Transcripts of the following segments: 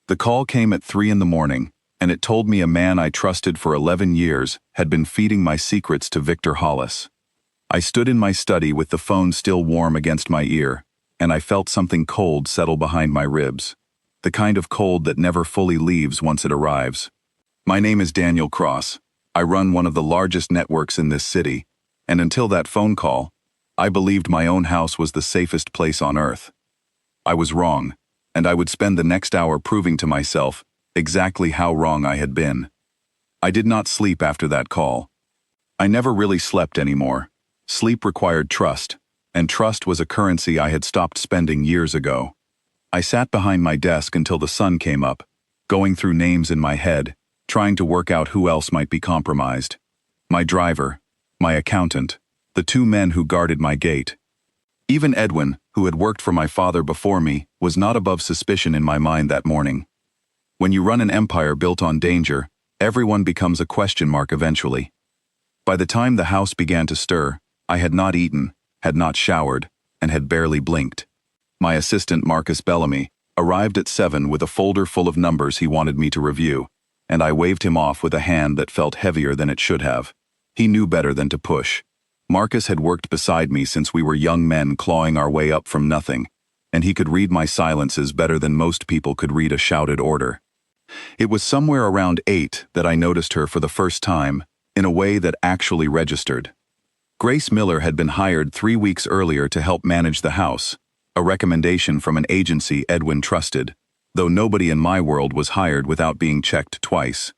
The call came at 3 in the morning, and it told me a man I trusted for 11 years had been feeding my secrets to Victor Hollis. I stood in my study with the phone still warm against my ear, and I felt something cold settle behind my ribs. The kind of cold that never fully leaves once it arrives. My name is Daniel Cross. I run one of the largest networks in this city, and until that phone call, I believed my own house was the safest place on earth. I was wrong, and I would spend the next hour proving to myself exactly how wrong I had been. I did not sleep after that call. I never really slept anymore. Sleep required trust, and trust was a currency I had stopped spending years ago. I sat behind my desk until the sun came up, going through names in my head, trying to work out who else might be compromised. My driver, my accountant, the two men who guarded my gate. Even Edwin, who had worked for my father before me, was not above suspicion in my mind that morning. When you run an empire built on danger, everyone becomes a question mark eventually. By the time the house began to stir, I had not eaten, had not showered, and had barely blinked. My assistant Marcus Bellamy arrived at 7 with a folder full of numbers he wanted me to review, and I waved him off with a hand that felt heavier than it should have. He knew better than to push. Marcus had worked beside me since we were young men clawing our way up from nothing, and he could read my silences better than most people could read a shouted order. It was somewhere around 8 that I noticed her for the first time, in a way that actually registered. Grace Miller had been hired 3 weeks earlier to help manage the house, a recommendation from an agency Edwin trusted, though nobody in my world was hired without being checked twice.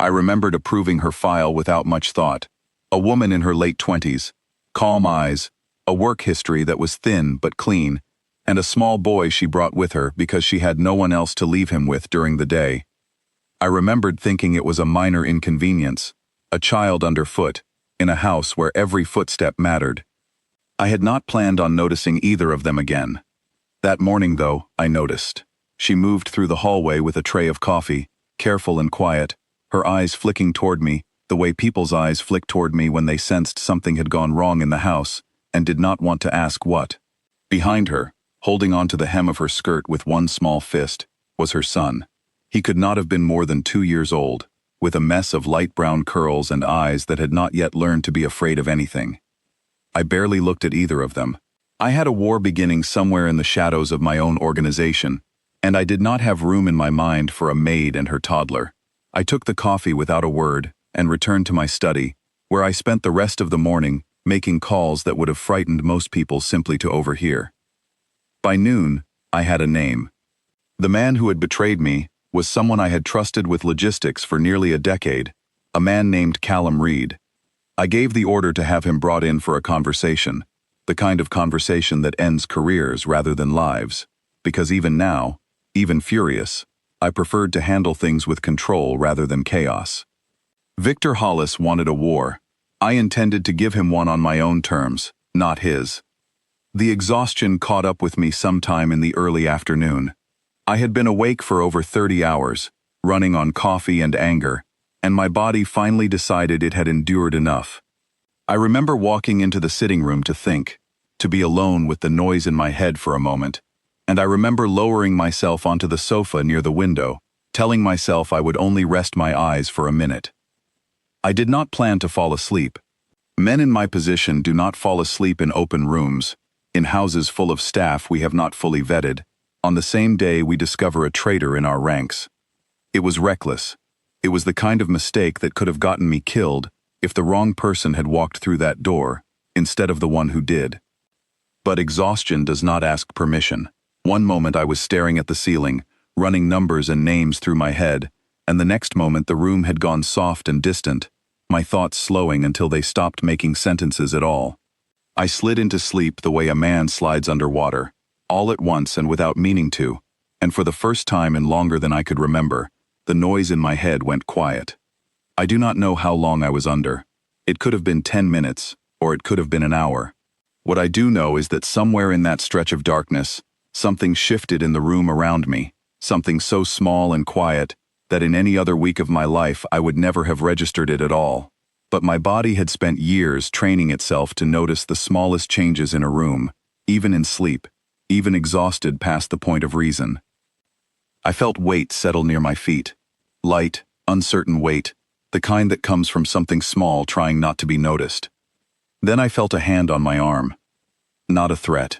I remembered approving her file without much thought. A woman in her late 20s, calm eyes, a work history that was thin but clean, and a small boy she brought with her because she had no one else to leave him with during the day. I remembered thinking it was a minor inconvenience, a child underfoot, in a house where every footstep mattered. I had not planned on noticing either of them again. That morning, though, I noticed. She moved through the hallway with a tray of coffee, careful and quiet, her eyes flicking toward me, the way people's eyes flick toward me when they sensed something had gone wrong in the house, and did not want to ask what. Behind her, holding onto the hem of her skirt with one small fist, was her son. He could not have been more than 2 years old, with a mess of light brown curls and eyes that had not yet learned to be afraid of anything. I barely looked at either of them. I had a war beginning somewhere in the shadows of my own organization, and I did not have room in my mind for a maid and her toddler. I took the coffee without a word and returned to my study, where I spent the rest of the morning making calls that would have frightened most people simply to overhear. By noon, I had a name. The man who had betrayed me was someone I had trusted with logistics for nearly a decade, a man named Callum Reed. I gave the order to have him brought in for a conversation, the kind of conversation that ends careers rather than lives, because even now, even furious, I preferred to handle things with control rather than chaos. Victor Hollis wanted a war. I intended to give him one on my own terms, not his. The exhaustion caught up with me sometime in the early afternoon. I had been awake for over 30 hours, running on coffee and anger, and my body finally decided it had endured enough. I remember walking into the sitting room to think, to be alone with the noise in my head for a moment, and I remember lowering myself onto the sofa near the window, telling myself I would only rest my eyes for a minute. I did not plan to fall asleep. Men in my position do not fall asleep in open rooms, in houses full of staff we have not fully vetted, on the same day we discover a traitor in our ranks. It was reckless. It was the kind of mistake that could have gotten me killed if the wrong person had walked through that door, instead of the one who did. But exhaustion does not ask permission. One moment I was staring at the ceiling, running numbers and names through my head, and the next moment the room had gone soft and distant, my thoughts slowing until they stopped making sentences at all. I slid into sleep the way a man slides underwater, all at once and without meaning to, and for the first time in longer than I could remember, the noise in my head went quiet. I do not know how long I was under. It could have been 10 minutes, or it could have been an hour. What I do know is that somewhere in that stretch of darkness, something shifted in the room around me, something so small and quiet that in any other week of my life I would never have registered it at all. But my body had spent years training itself to notice the smallest changes in a room, even in sleep, even exhausted past the point of reason. I felt weight settle near my feet. Light, uncertain weight, the kind that comes from something small trying not to be noticed. Then I felt a hand on my arm. Not a threat.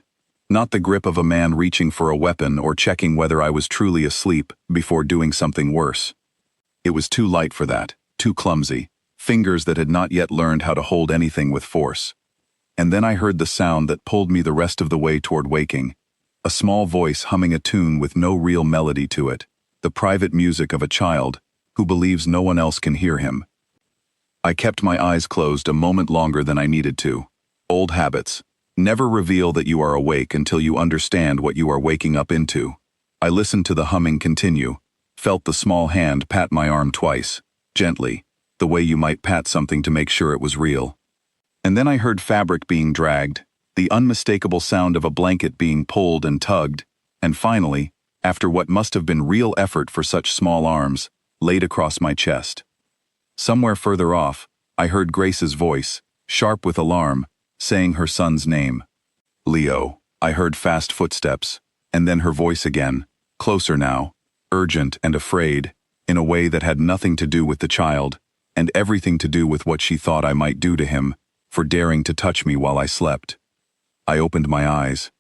Not the grip of a man reaching for a weapon or checking whether I was truly asleep before doing something worse. It was too light for that, too clumsy, fingers that had not yet learned how to hold anything with force. And then I heard the sound that pulled me the rest of the way toward waking. A small voice humming a tune with no real melody to it, the private music of a child who believes no one else can hear him. I kept my eyes closed a moment longer than I needed to. Old habits. Never reveal that you are awake until you understand what you are waking up into. I listened to the humming continue, felt the small hand pat my arm twice, gently, the way you might pat something to make sure it was real. And then I heard fabric being dragged, the unmistakable sound of a blanket being pulled and tugged, and finally, after what must have been real effort for such small arms, laid across my chest. Somewhere further off, I heard Grace's voice, sharp with alarm, saying her son's name. Leo. I heard fast footsteps, and then her voice again, closer now, urgent and afraid, in a way that had nothing to do with the child, and everything to do with what she thought I might do to him, for daring to touch me while I slept. I opened my eyes.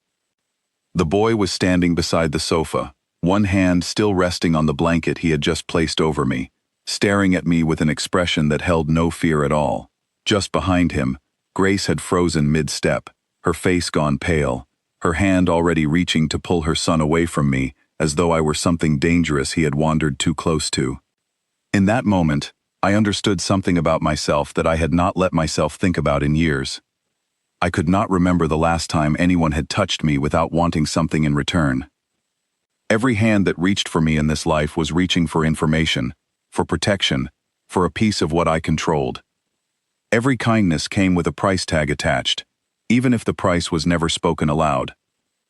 The boy was standing beside the sofa, one hand still resting on the blanket he had just placed over me, staring at me with an expression that held no fear at all. Just behind him, Grace had frozen mid-step, her face gone pale, her hand already reaching to pull her son away from me, as though I were something dangerous he had wandered too close to. In that moment, I understood something about myself that I had not let myself think about in years. I could not remember the last time anyone had touched me without wanting something in return. Every hand that reached for me in this life was reaching for information, for protection, for a piece of what I controlled. Every kindness came with a price tag attached, even if the price was never spoken aloud.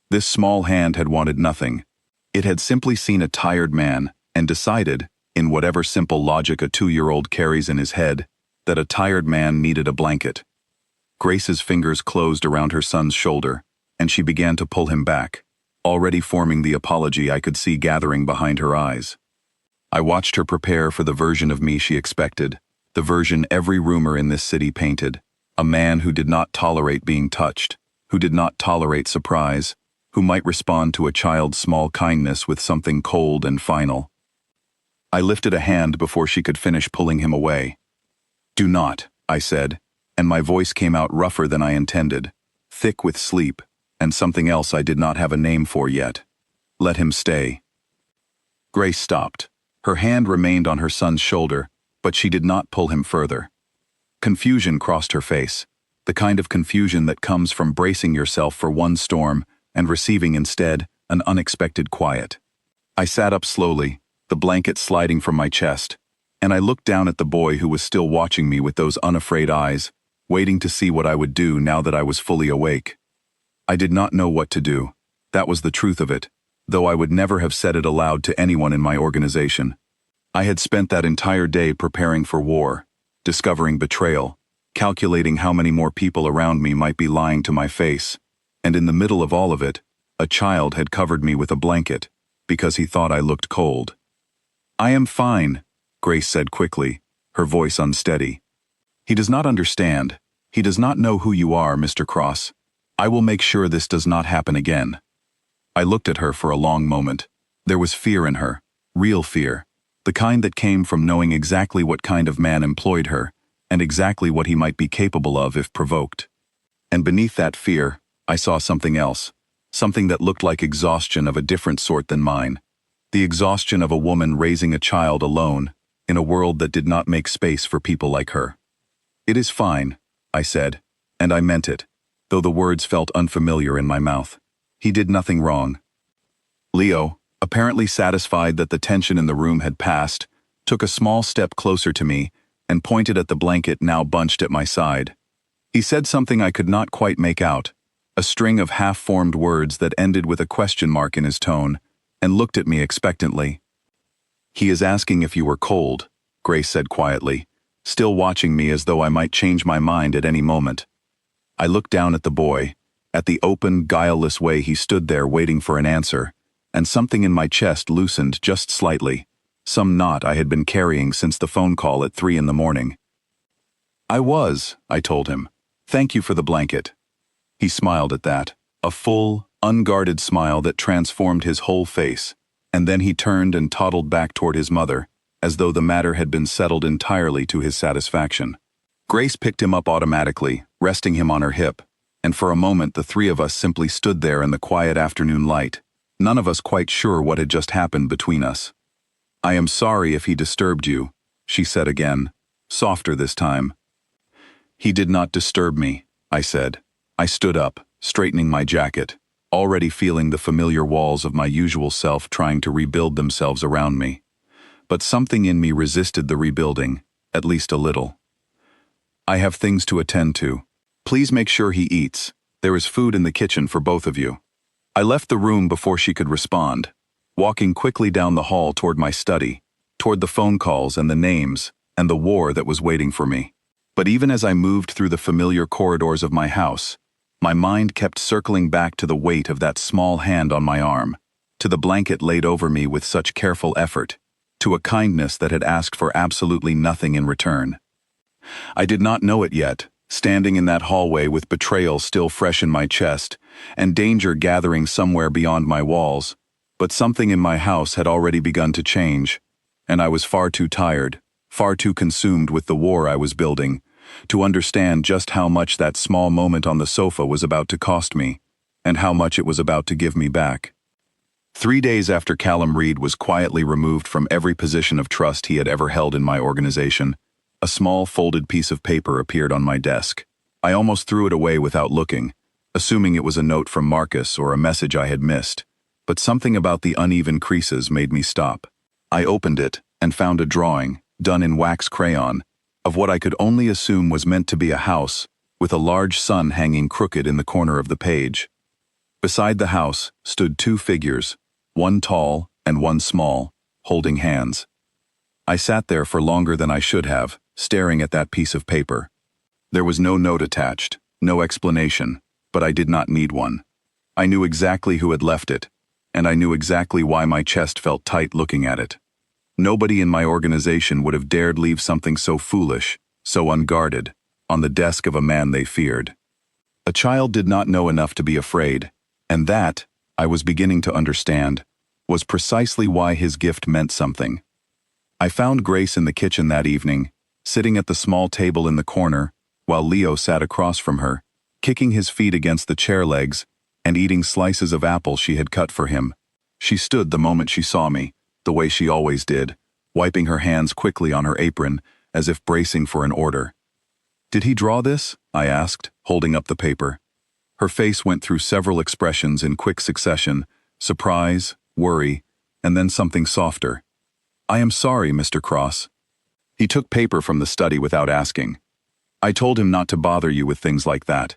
This small hand had wanted nothing. It had simply seen a tired man and decided, in whatever simple logic a 2-year-old carries in his head, that a tired man needed a blanket. Grace's fingers closed around her son's shoulder, and she began to pull him back, already forming the apology I could see gathering behind her eyes. I watched her prepare for the version of me she expected, the version every rumor in this city painted, a man who did not tolerate being touched, who did not tolerate surprise, who might respond to a child's small kindness with something cold and final. I lifted a hand before she could finish pulling him away. "Do not," I said, and my voice came out rougher than I intended, thick with sleep, and something else I did not have a name for yet. "Let him stay." Grace stopped. Her hand remained on her son's shoulder, but she did not pull him further. Confusion crossed her face, the kind of confusion that comes from bracing yourself for one storm and receiving instead an unexpected quiet. I sat up slowly, the blanket sliding from my chest, and I looked down at the boy who was still watching me with those unafraid eyes, waiting to see what I would do now that I was fully awake. I did not know what to do. That was the truth of it, though I would never have said it aloud to anyone in my organization. I had spent that entire day preparing for war, discovering betrayal, calculating how many more people around me might be lying to my face, and in the middle of all of it, a child had covered me with a blanket, because he thought I looked cold. "I am fine," Grace said quickly, her voice unsteady. "He does not understand. He does not know who you are, Mr. Cross. I will make sure this does not happen again." I looked at her for a long moment. There was fear in her, real fear, the kind that came from knowing exactly what kind of man employed her, and exactly what he might be capable of if provoked. And beneath that fear, I saw something else, something that looked like exhaustion of a different sort than mine. The exhaustion of a woman raising a child alone, in a world that did not make space for people like her. "It is fine," I said, and I meant it, though the words felt unfamiliar in my mouth. He did nothing wrong. Leo, apparently satisfied that the tension in the room had passed, took a small step closer to me and pointed at the blanket now bunched at my side. He said something I could not quite make out, a string of half-formed words that ended with a question mark in his tone, and looked at me expectantly. "He is asking if you were cold," Grace said quietly, still watching me as though I might change my mind at any moment. I looked down at the boy, at the open, guileless way he stood there waiting for an answer, and something in my chest loosened just slightly, some knot I had been carrying since the phone call at 3 in the morning. I told him. Thank you for the blanket. He smiled at that, a full, unguarded smile that transformed his whole face, and then he turned and toddled back toward his mother, as though the matter had been settled entirely to his satisfaction. Grace picked him up automatically, resting him on her hip, and for a moment the three of us simply stood there in the quiet afternoon light, none of us quite sure what had just happened between us. I am sorry if he disturbed you, she said again, softer this time. He did not disturb me, I said. I stood up, straightening my jacket, already feeling the familiar walls of my usual self trying to rebuild themselves around me. But something in me resisted the rebuilding, at least a little. I have things to attend to. Please make sure he eats. There is food in the kitchen for both of you. I left the room before she could respond, walking quickly down the hall toward my study, toward the phone calls and the names, and the war that was waiting for me. But even as I moved through the familiar corridors of my house, my mind kept circling back to the weight of that small hand on my arm, to the blanket laid over me with such careful effort, to a kindness that had asked for absolutely nothing in return. I did not know it yet, standing in that hallway with betrayal still fresh in my chest, and danger gathering somewhere beyond my walls, but something in my house had already begun to change, and I was far too tired, far too consumed with the war I was building, to understand just how much that small moment on the sofa was about to cost me, and how much it was about to give me back. 3 days after Callum Reed was quietly removed from every position of trust he had ever held in my organization, a small folded piece of paper appeared on my desk. I almost threw it away without looking, assuming it was a note from Marcus or a message I had missed, but something about the uneven creases made me stop. I opened it and found a drawing, done in wax crayon, of what I could only assume was meant to be a house, with a large sun hanging crooked in the corner of the page. Beside the house stood 2 figures, one tall and one small, holding hands. I sat there for longer than I should have, staring at that piece of paper. There was no note attached, no explanation, but I did not need one. I knew exactly who had left it, and I knew exactly why my chest felt tight looking at it. Nobody in my organization would have dared leave something so foolish, so unguarded, on the desk of a man they feared. A child did not know enough to be afraid, and that, I was beginning to understand, was precisely why his gift meant something. I found Grace in the kitchen that evening, sitting at the small table in the corner, while Leo sat across from her, kicking his feet against the chair legs and eating slices of apple she had cut for him. She stood the moment she saw me, the way she always did, wiping her hands quickly on her apron, as if bracing for an order. "Did he draw this?" I asked, holding up the paper. Her face went through several expressions in quick succession, surprise, worry, and then something softer. "I am sorry, Mr. Cross." He took paper from the study without asking. "I told him not to bother you with things like that.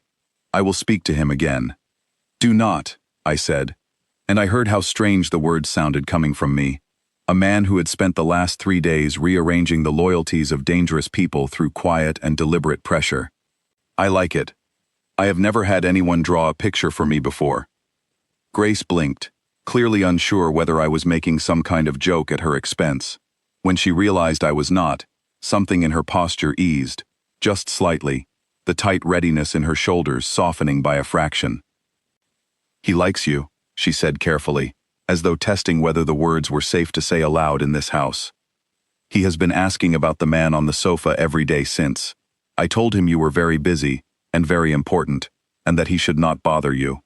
I will speak to him again." "Do not," I said, and I heard how strange the words sounded coming from me. A man who had spent the last 3 days rearranging the loyalties of dangerous people through quiet and deliberate pressure. "I like it. I have never had anyone draw a picture for me before." Grace blinked, clearly unsure whether I was making some kind of joke at her expense. When she realized I was not, something in her posture eased, just slightly, the tight readiness in her shoulders softening by a fraction. "He likes you," she said carefully, as though testing whether the words were safe to say aloud in this house. "He has been asking about the man on the sofa every day since. I told him you were very busy and very important, and that he should not bother you."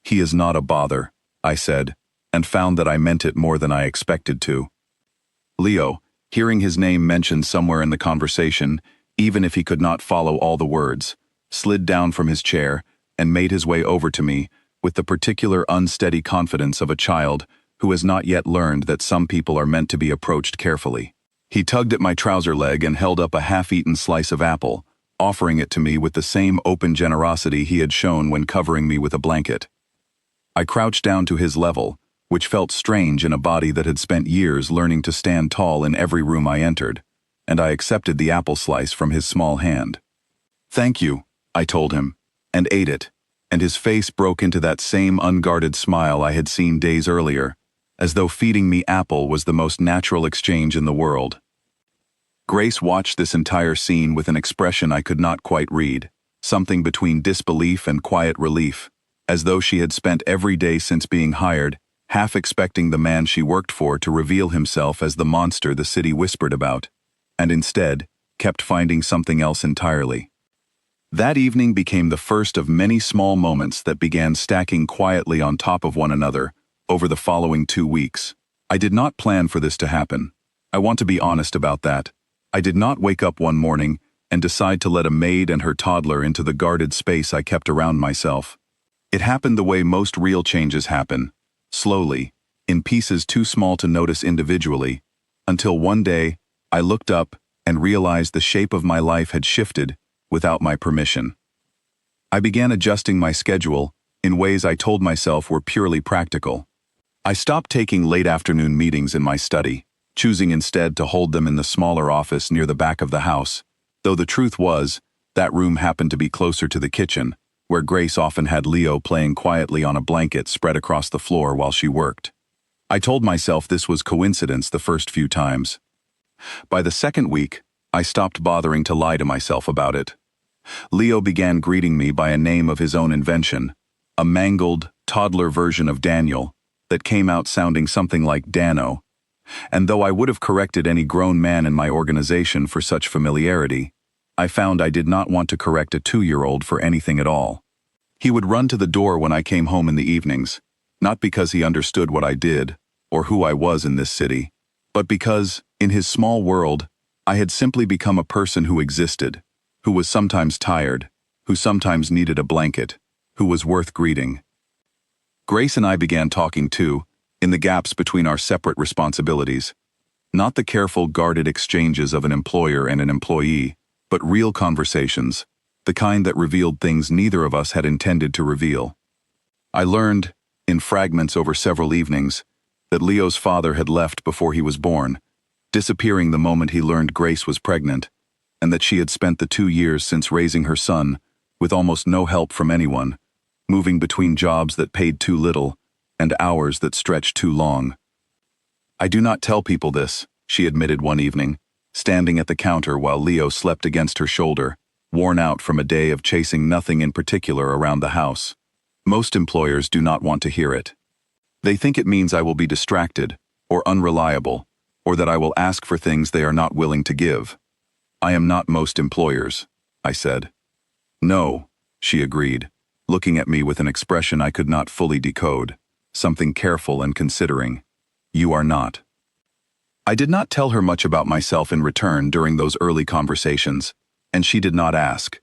"He is not a bother," I said, and found that I meant it more than I expected to. Leo, hearing his name mentioned somewhere in the conversation, even if he could not follow all the words, slid down from his chair and made his way over to me with the particular unsteady confidence of a child who has not yet learned that some people are meant to be approached carefully. He tugged at my trouser leg and held up a half-eaten slice of apple, offering it to me with the same open generosity he had shown when covering me with a blanket. I crouched down to his level, which felt strange in a body that had spent years learning to stand tall in every room I entered, and I accepted the apple slice from his small hand. "Thank you," I told him, and ate it, and his face broke into that same unguarded smile I had seen days earlier, as though feeding me apple was the most natural exchange in the world. Grace watched this entire scene with an expression I could not quite read, something between disbelief and quiet relief, as though she had spent every day since being hired, half expecting the man she worked for to reveal himself as the monster the city whispered about, and instead, kept finding something else entirely. That evening became the first of many small moments that began stacking quietly on top of one another over the following 2 weeks. I did not plan for this to happen. I want to be honest about that. I did not wake up one morning and decide to let a maid and her toddler into the guarded space I kept around myself. It happened the way most real changes happen, slowly, in pieces too small to notice individually, until one day, I looked up and realized the shape of my life had shifted without my permission. I began adjusting my schedule in ways I told myself were purely practical. I stopped taking late afternoon meetings in my study, choosing instead to hold them in the smaller office near the back of the house, though the truth was, that room happened to be closer to the kitchen, where Grace often had Leo playing quietly on a blanket spread across the floor while she worked. I told myself this was coincidence the first few times. By the second week, I stopped bothering to lie to myself about it. Leo began greeting me by a name of his own invention, a mangled, toddler version of Daniel that came out sounding something like Dano, and though I would have corrected any grown man in my organization for such familiarity, I found I did not want to correct a 2-year-old for anything at all. He would run to the door when I came home in the evenings, not because he understood what I did or who I was in this city, but because, in his small world, I had simply become a person who existed, who was sometimes tired, who sometimes needed a blanket, who was worth greeting. Grace and I began talking too, in the gaps between our separate responsibilities. Not the careful, guarded exchanges of an employer and an employee, but real conversations, the kind that revealed things neither of us had intended to reveal. I learned, in fragments over several evenings, that Leo's father had left before he was born, disappearing the moment he learned Grace was pregnant, and that she had spent the 2 years since raising her son, with almost no help from anyone, moving between jobs that paid too little and hours that stretched too long. "I do not tell people this," she admitted one evening, standing at the counter while Leo slept against her shoulder, worn out from a day of chasing nothing in particular around the house. "Most employers do not want to hear it. They think it means I will be distracted, or unreliable, or that I will ask for things they are not willing to give. I am not most employers," I said. "No," she agreed, looking at me with an expression I could not fully decode, something careful and considering. "You are not." I did not tell her much about myself in return during those early conversations, and she did not ask.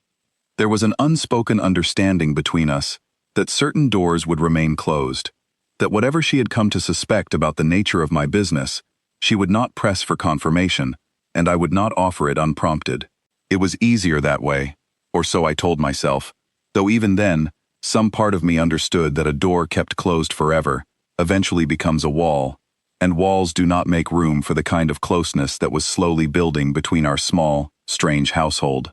There was an unspoken understanding between us that certain doors would remain closed, that whatever she had come to suspect about the nature of my business, she would not press for confirmation, and I would not offer it unprompted. It was easier that way, or so I told myself, though even then, some part of me understood that a door kept closed forever eventually becomes a wall, and walls do not make room for the kind of closeness that was slowly building between our small, strange household.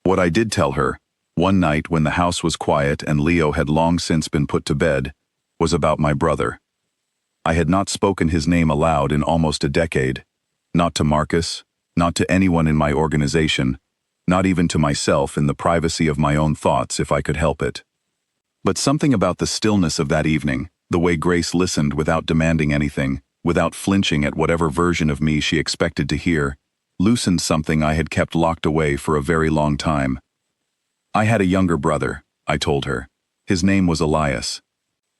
What I did tell her, one night when the house was quiet and Leo had long since been put to bed, was about my brother. I had not spoken his name aloud in almost a decade, not to Marcus, not to anyone in my organization, not even to myself in the privacy of my own thoughts if I could help it. But something about the stillness of that evening, the way Grace listened without demanding anything, without flinching at whatever version of me she expected to hear, loosened something I had kept locked away for a very long time. "I had a younger brother," I told her. "His name was Elias.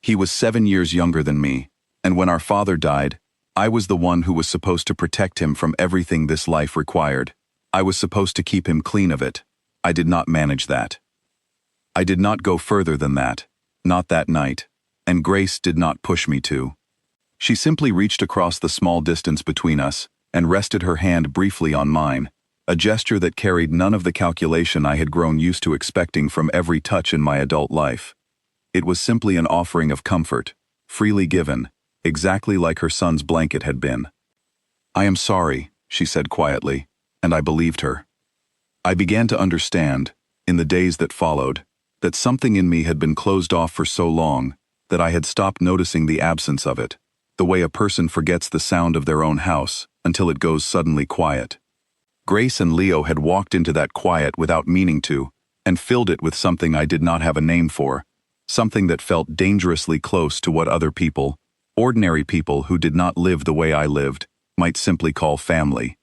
He was 7 years younger than me, and when our father died, I was the one who was supposed to protect him from everything this life required. I was supposed to keep him clean of it. I did not manage that. I did not go further than that, not that night, and Grace did not push me to. She simply reached across the small distance between us and rested her hand briefly on mine, a gesture that carried none of the calculation I had grown used to expecting from every touch in my adult life. It was simply an offering of comfort, freely given, exactly like her son's blanket had been. "I am sorry," she said quietly, and I believed her. I began to understand, in the days that followed, that something in me had been closed off for so long that I had stopped noticing the absence of it, the way a person forgets the sound of their own house until it goes suddenly quiet. Grace and Leo had walked into that quiet without meaning to, and filled it with something I did not have a name for, something that felt dangerously close to what other people, ordinary people who did not live the way I lived, might simply call family.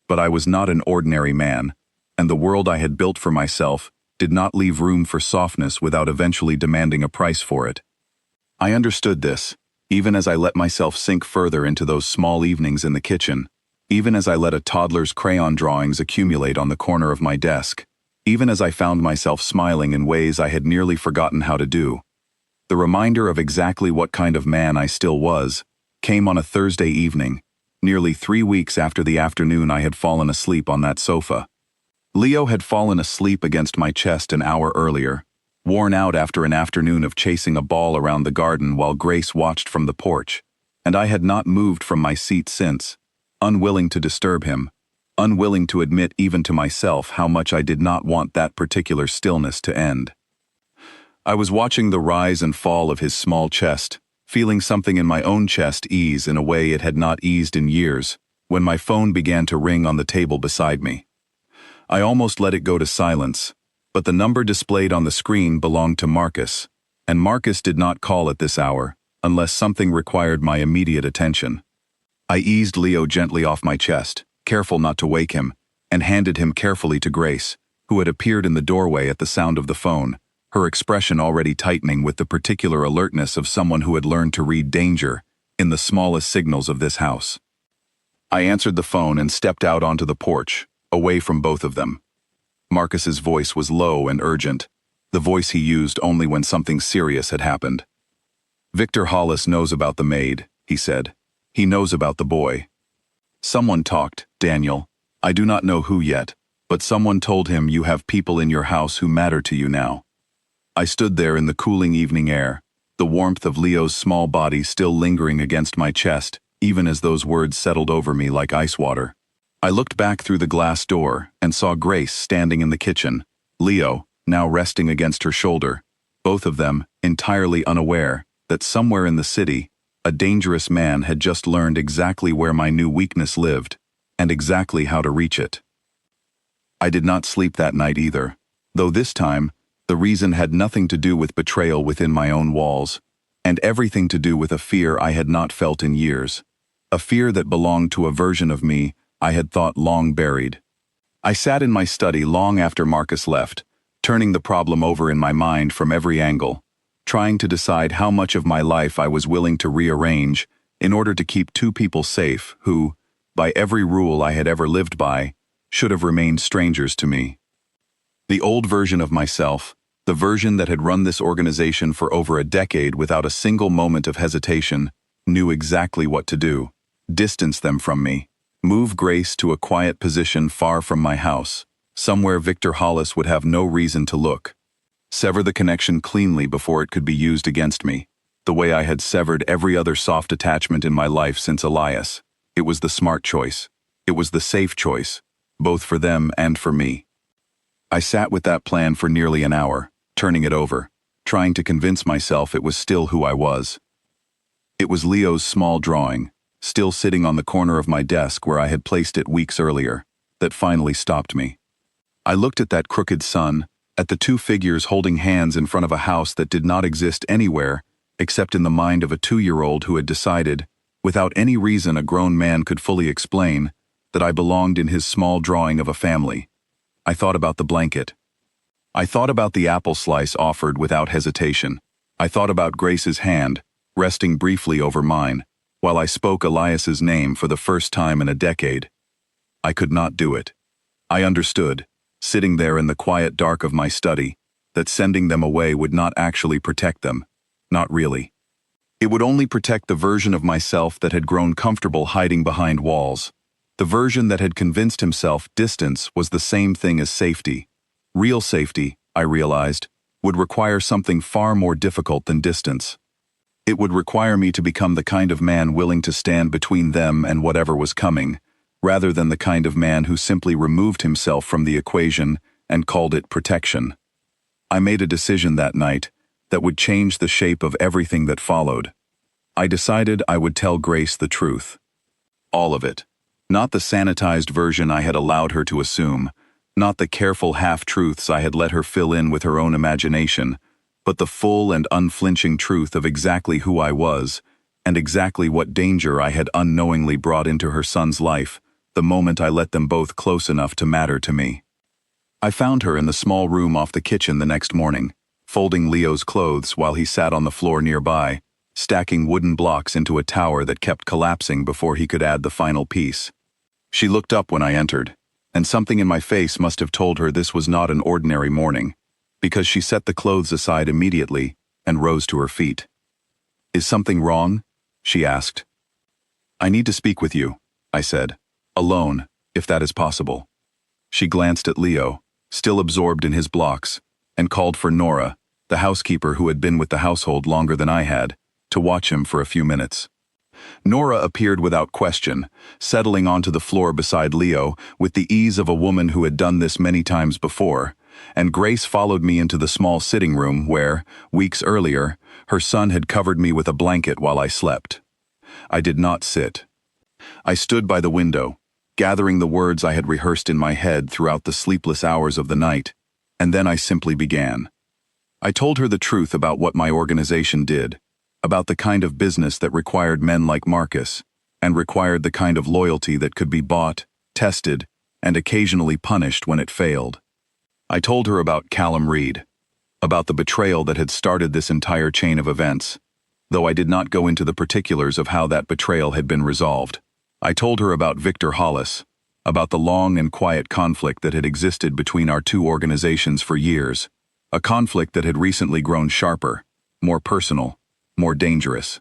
But I was not an ordinary man, and the world I had built for myself did not leave room for softness without eventually demanding a price for it. I understood this, even as I let myself sink further into those small evenings in the kitchen, even as I let a toddler's crayon drawings accumulate on the corner of my desk, even as I found myself smiling in ways I had nearly forgotten how to do. The reminder of exactly what kind of man I still was came on a Thursday evening, nearly 3 weeks after the afternoon I had fallen asleep on that sofa. Leo had fallen asleep against my chest an hour earlier, worn out after an afternoon of chasing a ball around the garden while Grace watched from the porch, and I had not moved from my seat since, unwilling to disturb him, unwilling to admit even to myself how much I did not want that particular stillness to end. I was watching the rise and fall of his small chest, feeling something in my own chest ease in a way it had not eased in years, when my phone began to ring on the table beside me. I almost let it go to silence, but the number displayed on the screen belonged to Marcus, and Marcus did not call at this hour unless something required my immediate attention. I eased Leo gently off my chest, careful not to wake him, and handed him carefully to Grace, who had appeared in the doorway at the sound of the phone, her expression already tightening with the particular alertness of someone who had learned to read danger in the smallest signals of this house. I answered the phone and stepped out onto the porch, away from both of them. Marcus's voice was low and urgent, the voice he used only when something serious had happened. "Victor Hollis knows about the maid," he said. "He knows about the boy. Someone talked, Daniel. I do not know who yet, but someone told him you have people in your house who matter to you now." I stood there in the cooling evening air, the warmth of Leo's small body still lingering against my chest, even as those words settled over me like ice water. I looked back through the glass door and saw Grace standing in the kitchen, Leo, now resting against her shoulder, both of them entirely unaware that somewhere in the city, a dangerous man had just learned exactly where my new weakness lived, and exactly how to reach it. I did not sleep that night either, though this time, the reason had nothing to do with betrayal within my own walls, and everything to do with a fear I had not felt in years, a fear that belonged to a version of me I had thought long buried. I sat in my study long after Marcus left, turning the problem over in my mind from every angle, trying to decide how much of my life I was willing to rearrange in order to keep two people safe who, by every rule I had ever lived by, should have remained strangers to me. The old version of myself, the version that had run this organization for over a decade without a single moment of hesitation, knew exactly what to do: distance them from me, move Grace to a quiet position far from my house, somewhere Victor Hollis would have no reason to look, sever the connection cleanly before it could be used against me, the way I had severed every other soft attachment in my life since Elias. It was the smart choice. It was the safe choice, both for them and for me. I sat with that plan for nearly an hour, turning it over, trying to convince myself it was still who I was. It was Leo's small drawing, still sitting on the corner of my desk where I had placed it weeks earlier, that finally stopped me. I looked at that crooked sun, at the two figures holding hands in front of a house that did not exist anywhere except in the mind of a 2-year-old who had decided, without any reason a grown man could fully explain, that I belonged in his small drawing of a family. I thought about the blanket. I thought about the apple slice offered without hesitation. I thought about Grace's hand, resting briefly over mine, while I spoke Elias's name for the first time in a decade. I could not do it. I understood, sitting there in the quiet dark of my study, that sending them away would not actually protect them. Not really. It would only protect the version of myself that had grown comfortable hiding behind walls, the version that had convinced himself distance was the same thing as safety. Real safety, I realized, would require something far more difficult than distance. It would require me to become the kind of man willing to stand between them and whatever was coming, rather than the kind of man who simply removed himself from the equation and called it protection. I made a decision that night that would change the shape of everything that followed. I decided I would tell Grace the truth. All of it. Not the sanitized version I had allowed her to assume, not the careful half-truths I had let her fill in with her own imagination, but the full and unflinching truth of exactly who I was, and exactly what danger I had unknowingly brought into her son's life the moment I let them both close enough to matter to me. I found her in the small room off the kitchen the next morning, folding Leo's clothes while he sat on the floor nearby, stacking wooden blocks into a tower that kept collapsing before he could add the final piece. She looked up when I entered, and something in my face must have told her this was not an ordinary morning, because she set the clothes aside immediately and rose to her feet. "Is something wrong?" she asked. "I need to speak with you," I said. "Alone, if that is possible." She glanced at Leo, still absorbed in his blocks, and called for Nora, the housekeeper who had been with the household longer than I had, to watch him for a few minutes. Nora appeared without question, settling onto the floor beside Leo with the ease of a woman who had done this many times before, and Grace followed me into the small sitting room where, weeks earlier, her son had covered me with a blanket while I slept. I did not sit. I stood by the window, gathering the words I had rehearsed in my head throughout the sleepless hours of the night, and then I simply began. I told her the truth about what my organization did, about the kind of business that required men like Marcus, and required the kind of loyalty that could be bought, tested, and occasionally punished when it failed. I told her about Callum Reed, about the betrayal that had started this entire chain of events, though I did not go into the particulars of how that betrayal had been resolved. I told her about Victor Hollis, about the long and quiet conflict that had existed between our two organizations for years, a conflict that had recently grown sharper, more personal, more dangerous.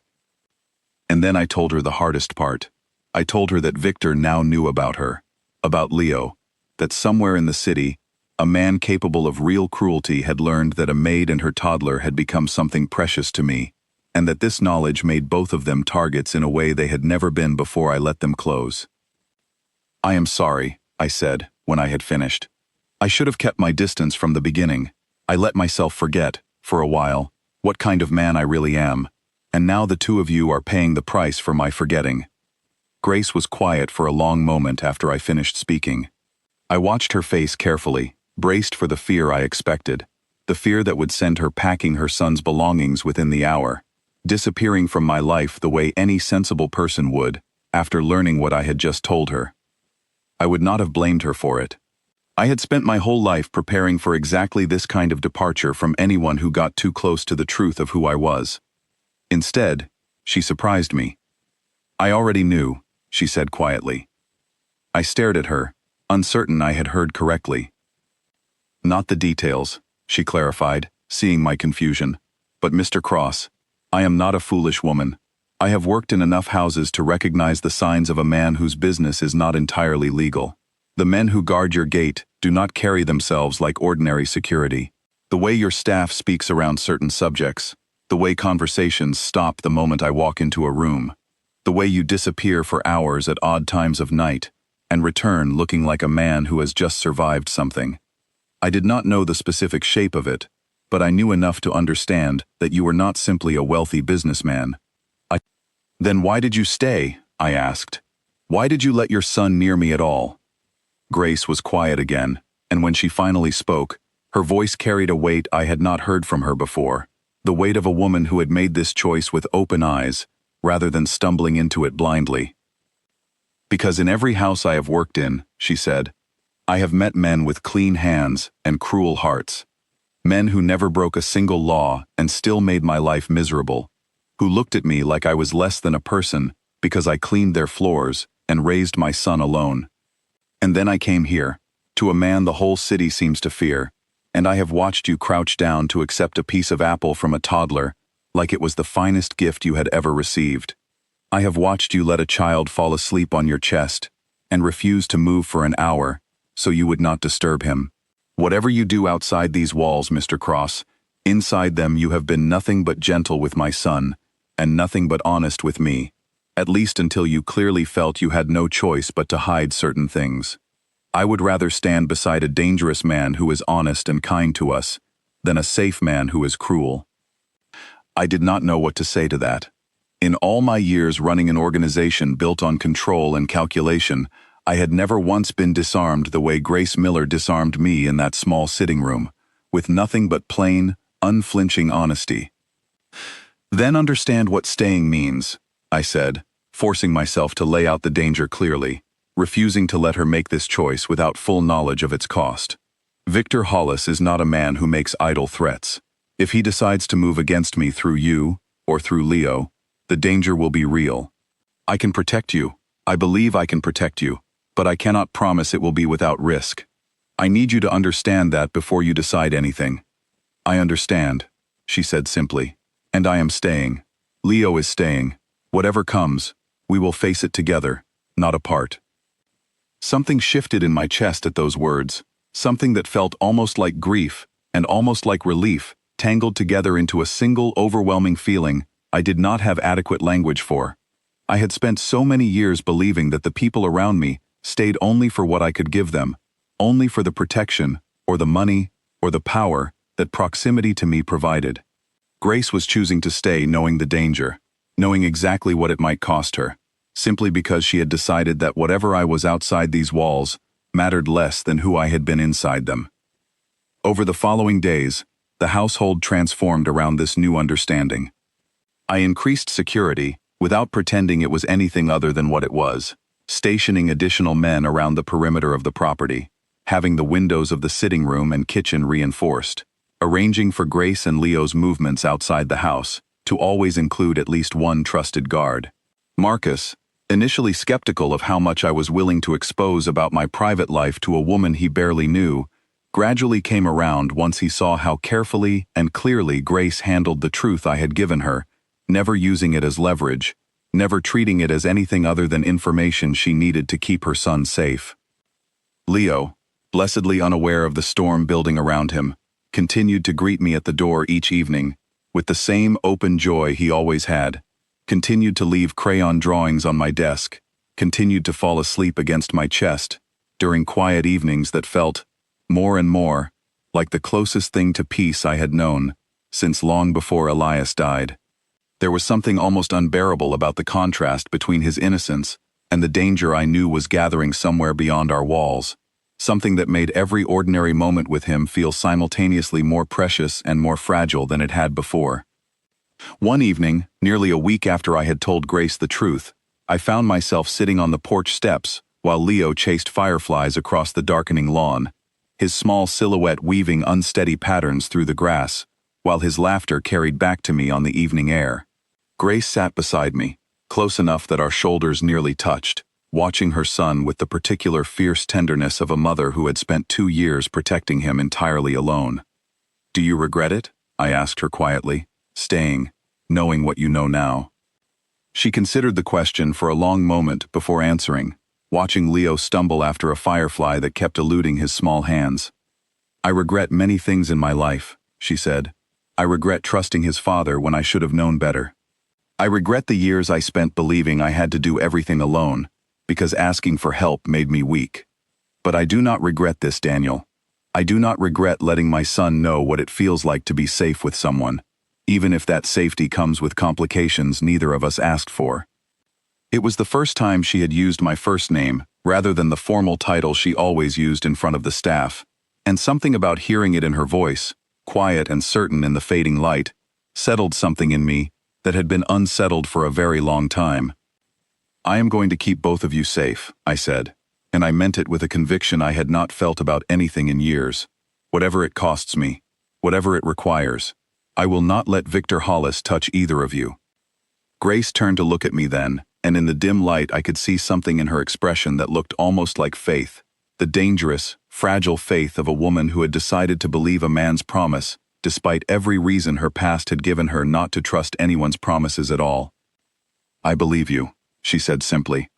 And then I told her the hardest part. I told her that Victor now knew about her, about Leo, that somewhere in the city, a man capable of real cruelty had learned that a maid and her toddler had become something precious to me, and that this knowledge made both of them targets in a way they had never been before I let them close. "I am sorry," I said, when I had finished. "I should have kept my distance from the beginning. I let myself forget, for a while, what kind of man I really am, and now the two of you are paying the price for my forgetting." Grace was quiet for a long moment after I finished speaking. I watched her face carefully, braced for the fear I expected, the fear that would send her packing her son's belongings within the hour, disappearing from my life the way any sensible person would, after learning what I had just told her. I would not have blamed her for it. I had spent my whole life preparing for exactly this kind of departure from anyone who got too close to the truth of who I was. Instead, she surprised me. "I already knew," she said quietly. I stared at her, uncertain I had heard correctly. "Not the details," she clarified, seeing my confusion. "But Mr. Cross, I am not a foolish woman. I have worked in enough houses to recognize the signs of a man whose business is not entirely legal. The men who guard your gate do not carry themselves like ordinary security. The way your staff speaks around certain subjects, the way conversations stop the moment I walk into a room, the way you disappear for hours at odd times of night and return looking like a man who has just survived something. I did not know the specific shape of it, but I knew enough to understand that you were not simply a wealthy businessman. Then why did you stay?" I asked. "Why did you let your son near me at all?" Grace was quiet again, and when she finally spoke, her voice carried a weight I had not heard from her before, the weight of a woman who had made this choice with open eyes, rather than stumbling into it blindly. "Because in every house I have worked in," she said, "I have met men with clean hands and cruel hearts. Men who never broke a single law and still made my life miserable, who looked at me like I was less than a person because I cleaned their floors and raised my son alone. And then I came here, to a man the whole city seems to fear, and I have watched you crouch down to accept a piece of apple from a toddler like it was the finest gift you had ever received. I have watched you let a child fall asleep on your chest and refuse to move for an hour so you would not disturb him. Whatever you do outside these walls, Mr. Cross, inside them you have been nothing but gentle with my son, and nothing but honest with me, at least until you clearly felt you had no choice but to hide certain things. I would rather stand beside a dangerous man who is honest and kind to us than a safe man who is cruel. I did not know what to say to that. In all my years running an organization built on control and calculation, I had never once been disarmed the way Grace Miller disarmed me in that small sitting room, with nothing but plain, unflinching honesty. "Then understand what staying means," I said, forcing myself to lay out the danger clearly, refusing to let her make this choice without full knowledge of its cost. "Victor Hollis is not a man who makes idle threats. If he decides to move against me through you, or through Leo, the danger will be real. I can protect you. I believe I can protect you, but I cannot promise it will be without risk. I need you to understand that before you decide anything." "I understand," she said simply. "And I am staying. Leo is staying. Whatever comes, we will face it together, not apart." Something shifted in my chest at those words, something that felt almost like grief and almost like relief, tangled together into a single overwhelming feeling I did not have adequate language for. I had spent so many years believing that the people around me stayed only for what I could give them, only for the protection, or the money, or the power that proximity to me provided. Grace was choosing to stay knowing the danger, knowing exactly what it might cost her, simply because she had decided that whatever I was outside these walls mattered less than who I had been inside them. Over the following days, the household transformed around this new understanding. I increased security, without pretending it was anything other than what it was, stationing additional men around the perimeter of the property, having the windows of the sitting room and kitchen reinforced, arranging for Grace and Leo's movements outside the house, to always include at least one trusted guard. Marcus, initially skeptical of how much I was willing to expose about my private life to a woman he barely knew, gradually came around once he saw how carefully and clearly Grace handled the truth I had given her, never using it as leverage, never treating it as anything other than information she needed to keep her son safe. Leo, blessedly unaware of the storm building around him, continued to greet me at the door each evening, with the same open joy he always had, continued to leave crayon drawings on my desk, continued to fall asleep against my chest, during quiet evenings that felt, more and more, like the closest thing to peace I had known, since long before Elias died. There was something almost unbearable about the contrast between his innocence and the danger I knew was gathering somewhere beyond our walls, something that made every ordinary moment with him feel simultaneously more precious and more fragile than it had before. One evening, nearly a week after I had told Grace the truth, I found myself sitting on the porch steps while Leo chased fireflies across the darkening lawn, his small silhouette weaving unsteady patterns through the grass, while his laughter carried back to me on the evening air. Grace sat beside me, close enough that our shoulders nearly touched, watching her son with the particular fierce tenderness of a mother who had spent 2 years protecting him entirely alone. "Do you regret it?" I asked her quietly, staying, knowing what you know now. She considered the question for a long moment before answering, watching Leo stumble after a firefly that kept eluding his small hands. "I regret many things in my life," she said. "I regret trusting his father when I should have known better. I regret the years I spent believing I had to do everything alone, because asking for help made me weak. But I do not regret this, Daniel. I do not regret letting my son know what it feels like to be safe with someone, even if that safety comes with complications neither of us asked for." It was the first time she had used my first name, rather than the formal title she always used in front of the staff, and something about hearing it in her voice, quiet and certain in the fading light, settled something in me that had been unsettled for a very long time. "I am going to keep both of you safe," I said, and I meant it with a conviction I had not felt about anything in years. "Whatever it costs me, whatever it requires, I will not let Victor Hollis touch either of you." Grace turned to look at me then, and in the dim light I could see something in her expression that looked almost like faith, the dangerous, fragile faith of a woman who had decided to believe a man's promise, despite every reason her past had given her not to trust anyone's promises at all. "I believe you," she said simply.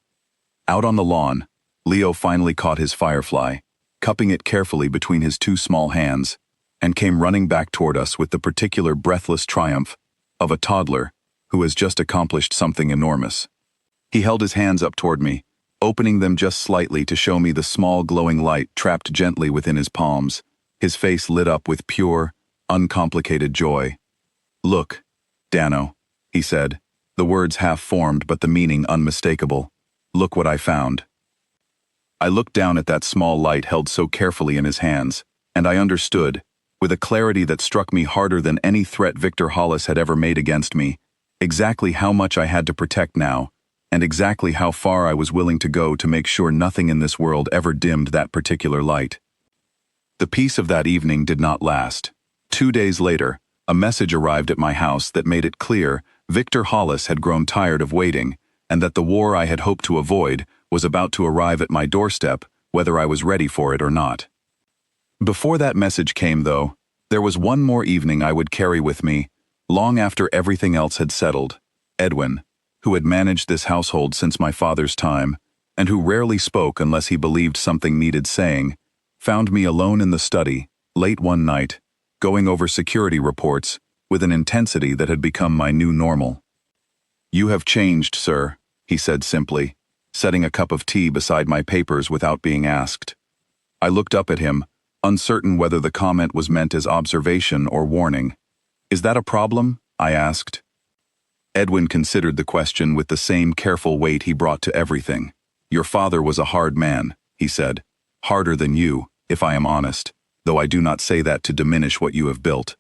Out on the lawn, Leo finally caught his firefly, cupping it carefully between his 2 small hands, and came running back toward us with the particular breathless triumph of a toddler who has just accomplished something enormous. He held his hands up toward me, opening them just slightly to show me the small glowing light trapped gently within his palms, his face lit up with pure, uncomplicated joy. "Look, Dano," he said, the words half-formed but the meaning unmistakable. "Look what I found." I looked down at that small light held so carefully in his hands, and I understood, with a clarity that struck me harder than any threat Victor Hollis had ever made against me, exactly how much I had to protect now, and exactly how far I was willing to go to make sure nothing in this world ever dimmed that particular light. The peace of that evening did not last. 2 days later, a message arrived at my house that made it clear Victor Hollis had grown tired of waiting, and that the war I had hoped to avoid was about to arrive at my doorstep, whether I was ready for it or not. Before that message came, though, there was one more evening I would carry with me, long after everything else had settled. Edwin, who had managed this household since my father's time, and who rarely spoke unless he believed something needed saying, found me alone in the study, late one night, going over security reports with an intensity that had become my new normal. "You have changed, sir," he said simply, setting a cup of tea beside my papers without being asked. I looked up at him, uncertain whether the comment was meant as observation or warning. "Is that a problem?" I asked. Edwin considered the question with the same careful weight he brought to everything. "Your father was a hard man," he said. "Harder than you, if I am honest, though I do not say that to diminish what you have built.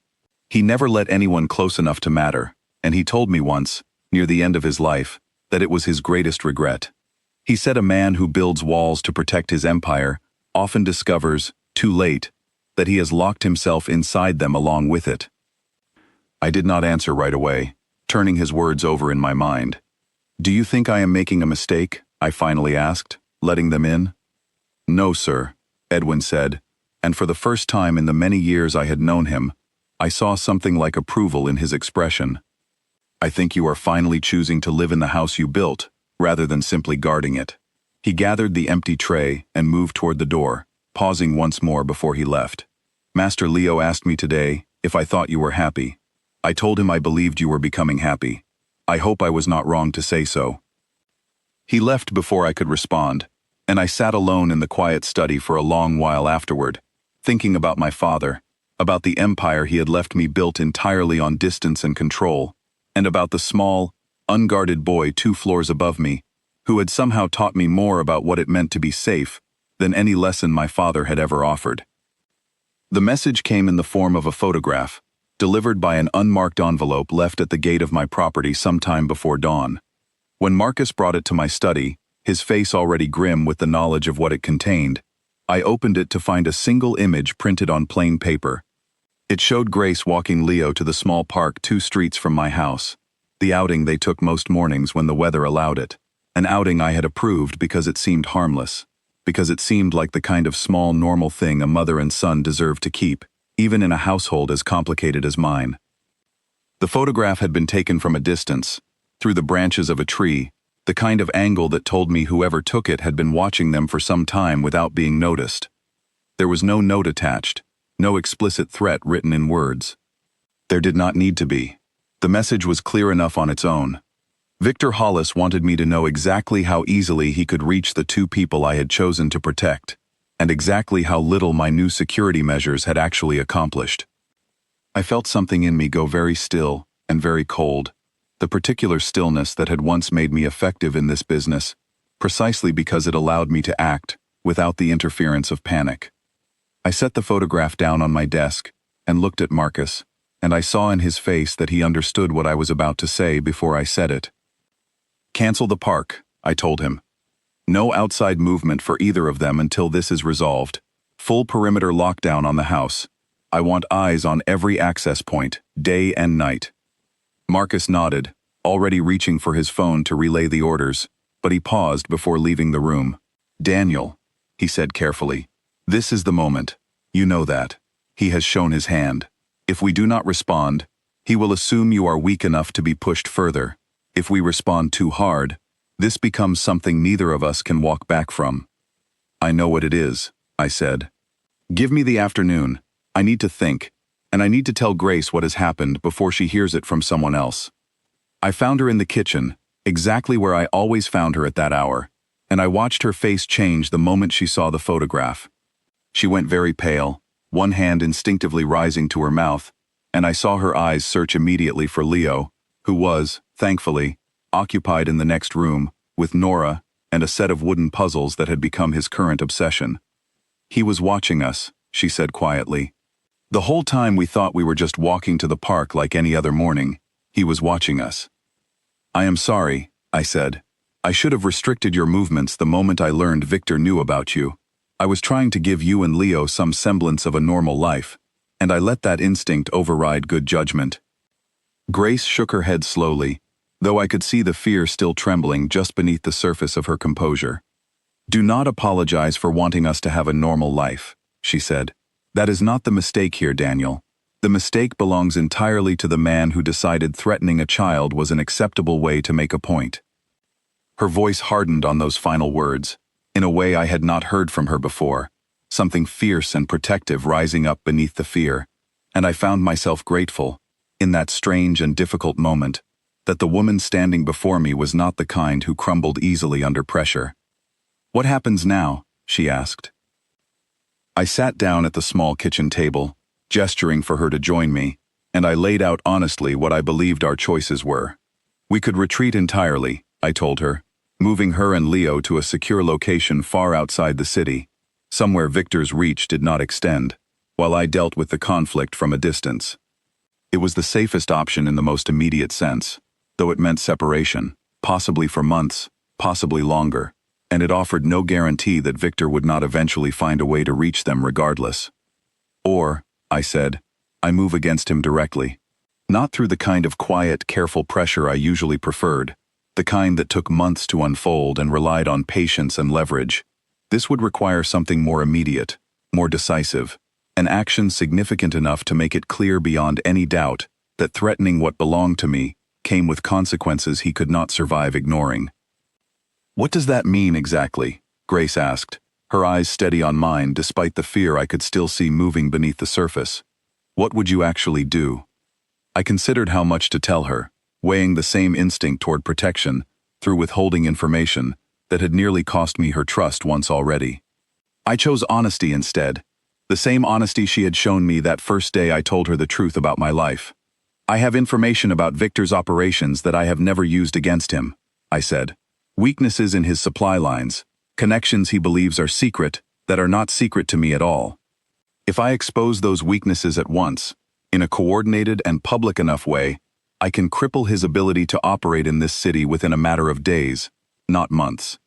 He never let anyone close enough to matter, and he told me once, near the end of his life, that it was his greatest regret. He said a man who builds walls to protect his empire often discovers, too late, that he has locked himself inside them along with it." I did not answer right away, turning his words over in my mind. "Do you think I am making a mistake?" I finally asked, letting them in. "No, sir," Edwin said, and for the first time in the many years I had known him, I saw something like approval in his expression. "I think you are finally choosing to live in the house you built, rather than simply guarding it." He gathered the empty tray and moved toward the door, pausing once more before he left. "Master Leo asked me today if I thought you were happy. I told him I believed you were becoming happy. I hope I was not wrong to say so." He left before I could respond, and I sat alone in the quiet study for a long while afterward, thinking about my father, about the empire he had left me built entirely on distance and control, and about the small, unguarded boy 2 floors above me, who had somehow taught me more about what it meant to be safe than any lesson my father had ever offered. The message came in the form of a photograph, delivered by an unmarked envelope left at the gate of my property sometime before dawn. When Marcus brought it to my study, his face already grim with the knowledge of what it contained, I opened it to find a single image printed on plain paper. It showed Grace walking Leo to the small park 2 streets from my house, the outing they took most mornings when the weather allowed it, an outing I had approved because it seemed harmless, because it seemed like the kind of small normal thing a mother and son deserved to keep, even in a household as complicated as mine. The photograph had been taken from a distance, through the branches of a tree, the kind of angle that told me whoever took it had been watching them for some time without being noticed. There was no note attached, no explicit threat written in words. There did not need to be. The message was clear enough on its own. Victor Hollis wanted me to know exactly how easily he could reach the 2 people I had chosen to protect, and exactly how little my new security measures had actually accomplished. I felt something in me go very still and very cold, the particular stillness that had once made me effective in this business, precisely because it allowed me to act without the interference of panic. I set the photograph down on my desk and looked at Marcus, and I saw in his face that he understood what I was about to say before I said it. "Cancel the park," I told him. "No outside movement for either of them until this is resolved. Full perimeter lockdown on the house. I want eyes on every access point, day and night." Marcus nodded, already reaching for his phone to relay the orders, but he paused before leaving the room. "Daniel," he said carefully, "this is the moment. You know that. He has shown his hand. If we do not respond, he will assume you are weak enough to be pushed further. If we respond too hard, this becomes something neither of us can walk back from." "I know what it is," I said. "Give me the afternoon. I need to think, and I need to tell Grace what has happened before she hears it from someone else." I found her in the kitchen, exactly where I always found her at that hour, and I watched her face change the moment she saw the photograph. She went very pale, one hand instinctively rising to her mouth, and I saw her eyes search immediately for Leo, who was, thankfully, occupied in the next room, with Nora and a set of wooden puzzles that had become his current obsession. "He was watching us," she said quietly. "The whole time we thought we were just walking to the park like any other morning, he was watching us." "I am sorry," I said. "I should have restricted your movements the moment I learned Victor knew about you. I was trying to give you and Leo some semblance of a normal life, and I let that instinct override good judgment." Grace shook her head slowly, though I could see the fear still trembling just beneath the surface of her composure. "Do not apologize for wanting us to have a normal life," she said. "That is not the mistake here, Daniel. The mistake belongs entirely to the man who decided threatening a child was an acceptable way to make a point." Her voice hardened on those final words, in a way I had not heard from her before, something fierce and protective rising up beneath the fear, and I found myself grateful, in that strange and difficult moment, that the woman standing before me was not the kind who crumbled easily under pressure. "What happens now?" she asked. I sat down at the small kitchen table, gesturing for her to join me, and I laid out honestly what I believed our choices were. We could retreat entirely, I told her, moving her and Leo to a secure location far outside the city, somewhere Victor's reach did not extend, while I dealt with the conflict from a distance. It was the safest option in the most immediate sense, though it meant separation, possibly for months, possibly longer, and it offered no guarantee that Victor would not eventually find a way to reach them regardless. Or, I said, I move against him directly. Not through the kind of quiet, careful pressure I usually preferred, the kind that took months to unfold and relied on patience and leverage. This would require something more immediate, more decisive, an action significant enough to make it clear beyond any doubt that threatening what belonged to me came with consequences he could not survive ignoring. "What does that mean exactly?" Grace asked, her eyes steady on mine despite the fear I could still see moving beneath the surface. "What would you actually do?" I considered how much to tell her, weighing the same instinct toward protection through withholding information that had nearly cost me her trust once already. I chose honesty instead, the same honesty she had shown me that first day I told her the truth about my life. "I have information about Victor's operations that I have never used against him," I said. "Weaknesses in his supply lines, connections he believes are secret that are not secret to me at all. If I expose those weaknesses at once, in a coordinated and public enough way, I can cripple his ability to operate in this city within a matter of days, not months.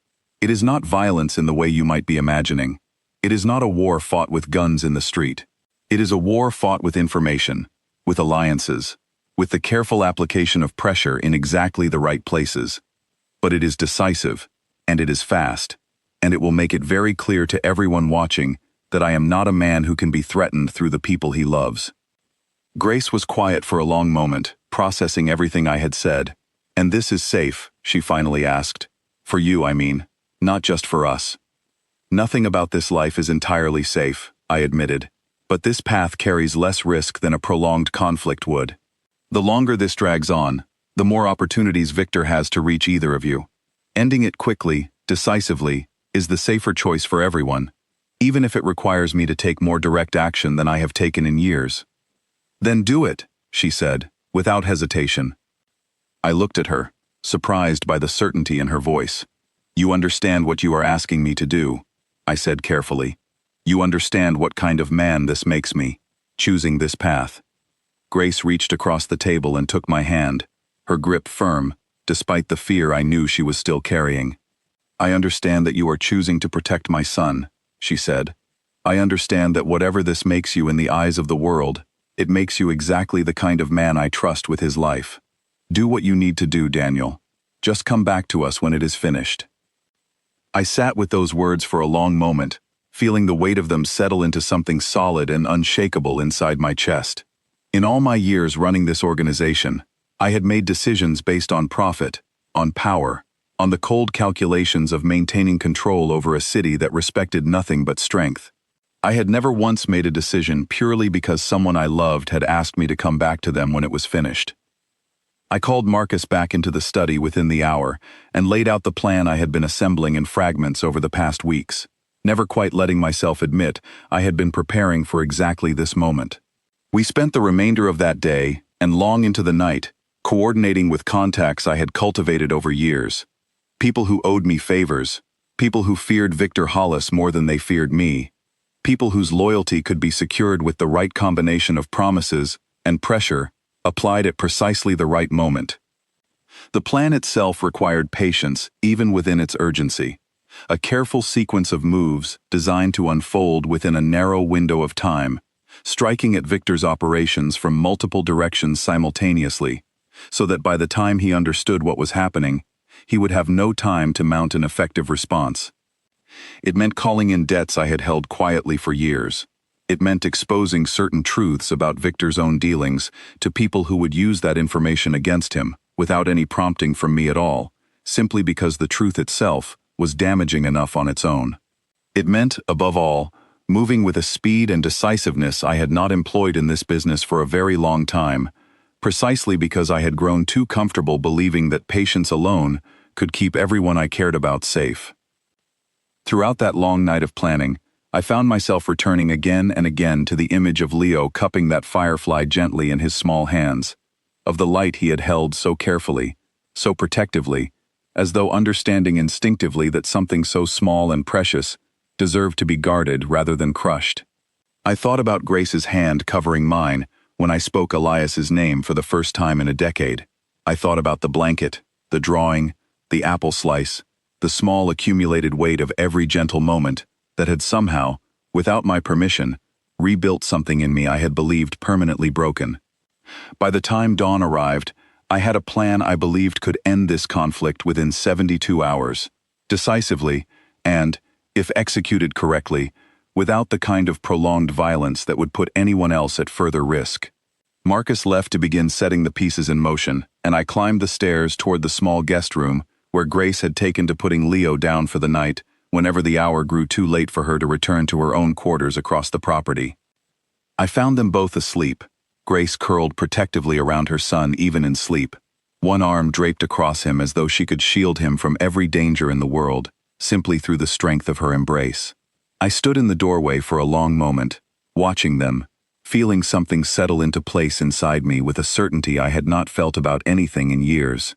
It is not violence in the way you might be imagining. It is not a war fought with guns in the street. It is a war fought with information, with alliances, with the careful application of pressure in exactly the right places. But it is decisive, and it is fast, and it will make it very clear to everyone watching that I am not a man who can be threatened through the people he loves." Grace was quiet for a long moment, processing everything I had said. "And this is safe?" she finally asked. "For you, I mean, not just for us." "Nothing about this life is entirely safe," I admitted, "but this path carries less risk than a prolonged conflict would. The longer this drags on, the more opportunities Victor has to reach either of you. Ending it quickly, decisively, is the safer choice for everyone, even if it requires me to take more direct action than I have taken in years." "Then do it," she said, without hesitation. I looked at her, surprised by the certainty in her voice. "You understand what you are asking me to do," I said carefully. "You understand what kind of man this makes me, choosing this path." Grace reached across the table and took my hand, her grip firm, despite the fear I knew she was still carrying. "I understand that you are choosing to protect my son," she said. "I understand that whatever this makes you in the eyes of the world, it makes you exactly the kind of man I trust with his life. Do what you need to do, Daniel. Just come back to us when it is finished." I sat with those words for a long moment, feeling the weight of them settle into something solid and unshakable inside my chest. In all my years running this organization, I had made decisions based on profit, on power, on the cold calculations of maintaining control over a city that respected nothing but strength. I had never once made a decision purely because someone I loved had asked me to come back to them when it was finished. I called Marcus back into the study within the hour and laid out the plan I had been assembling in fragments over the past weeks, never quite letting myself admit I had been preparing for exactly this moment. We spent the remainder of that day, and long into the night, coordinating with contacts I had cultivated over years. People who owed me favors, people who feared Victor Hollis more than they feared me, people whose loyalty could be secured with the right combination of promises and pressure applied at precisely the right moment. The plan itself required patience, even within its urgency. A careful sequence of moves designed to unfold within a narrow window of time, striking at Victor's operations from multiple directions simultaneously, so that by the time he understood what was happening, he would have no time to mount an effective response. It meant calling in debts I had held quietly for years. It meant exposing certain truths about Victor's own dealings to people who would use that information against him, without any prompting from me at all, simply because the truth itself was damaging enough on its own. It meant, above all, moving with a speed and decisiveness I had not employed in this business for a very long time, precisely because I had grown too comfortable believing that patience alone could keep everyone I cared about safe. Throughout that long night of planning, I found myself returning again and again to the image of Leo cupping that firefly gently in his small hands, of the light he had held so carefully, so protectively, as though understanding instinctively that something so small and precious deserved to be guarded rather than crushed. I thought about Grace's hand covering mine when I spoke Elias's name for the first time in a decade. I thought about the blanket, the drawing, the apple slice, the small accumulated weight of every gentle moment that had somehow, without my permission, rebuilt something in me I had believed permanently broken. By the time dawn arrived, I had a plan I believed could end this conflict within 72 hours, decisively, and, if executed correctly, without the kind of prolonged violence that would put anyone else at further risk. Marcus left to begin setting the pieces in motion, and I climbed the stairs toward the small guest room where Grace had taken to putting Leo down for the night whenever the hour grew too late for her to return to her own quarters across the property. I found them both asleep, Grace curled protectively around her son even in sleep, one arm draped across him as though she could shield him from every danger in the world, simply through the strength of her embrace. I stood in the doorway for a long moment, watching them, feeling something settle into place inside me with a certainty I had not felt about anything in years.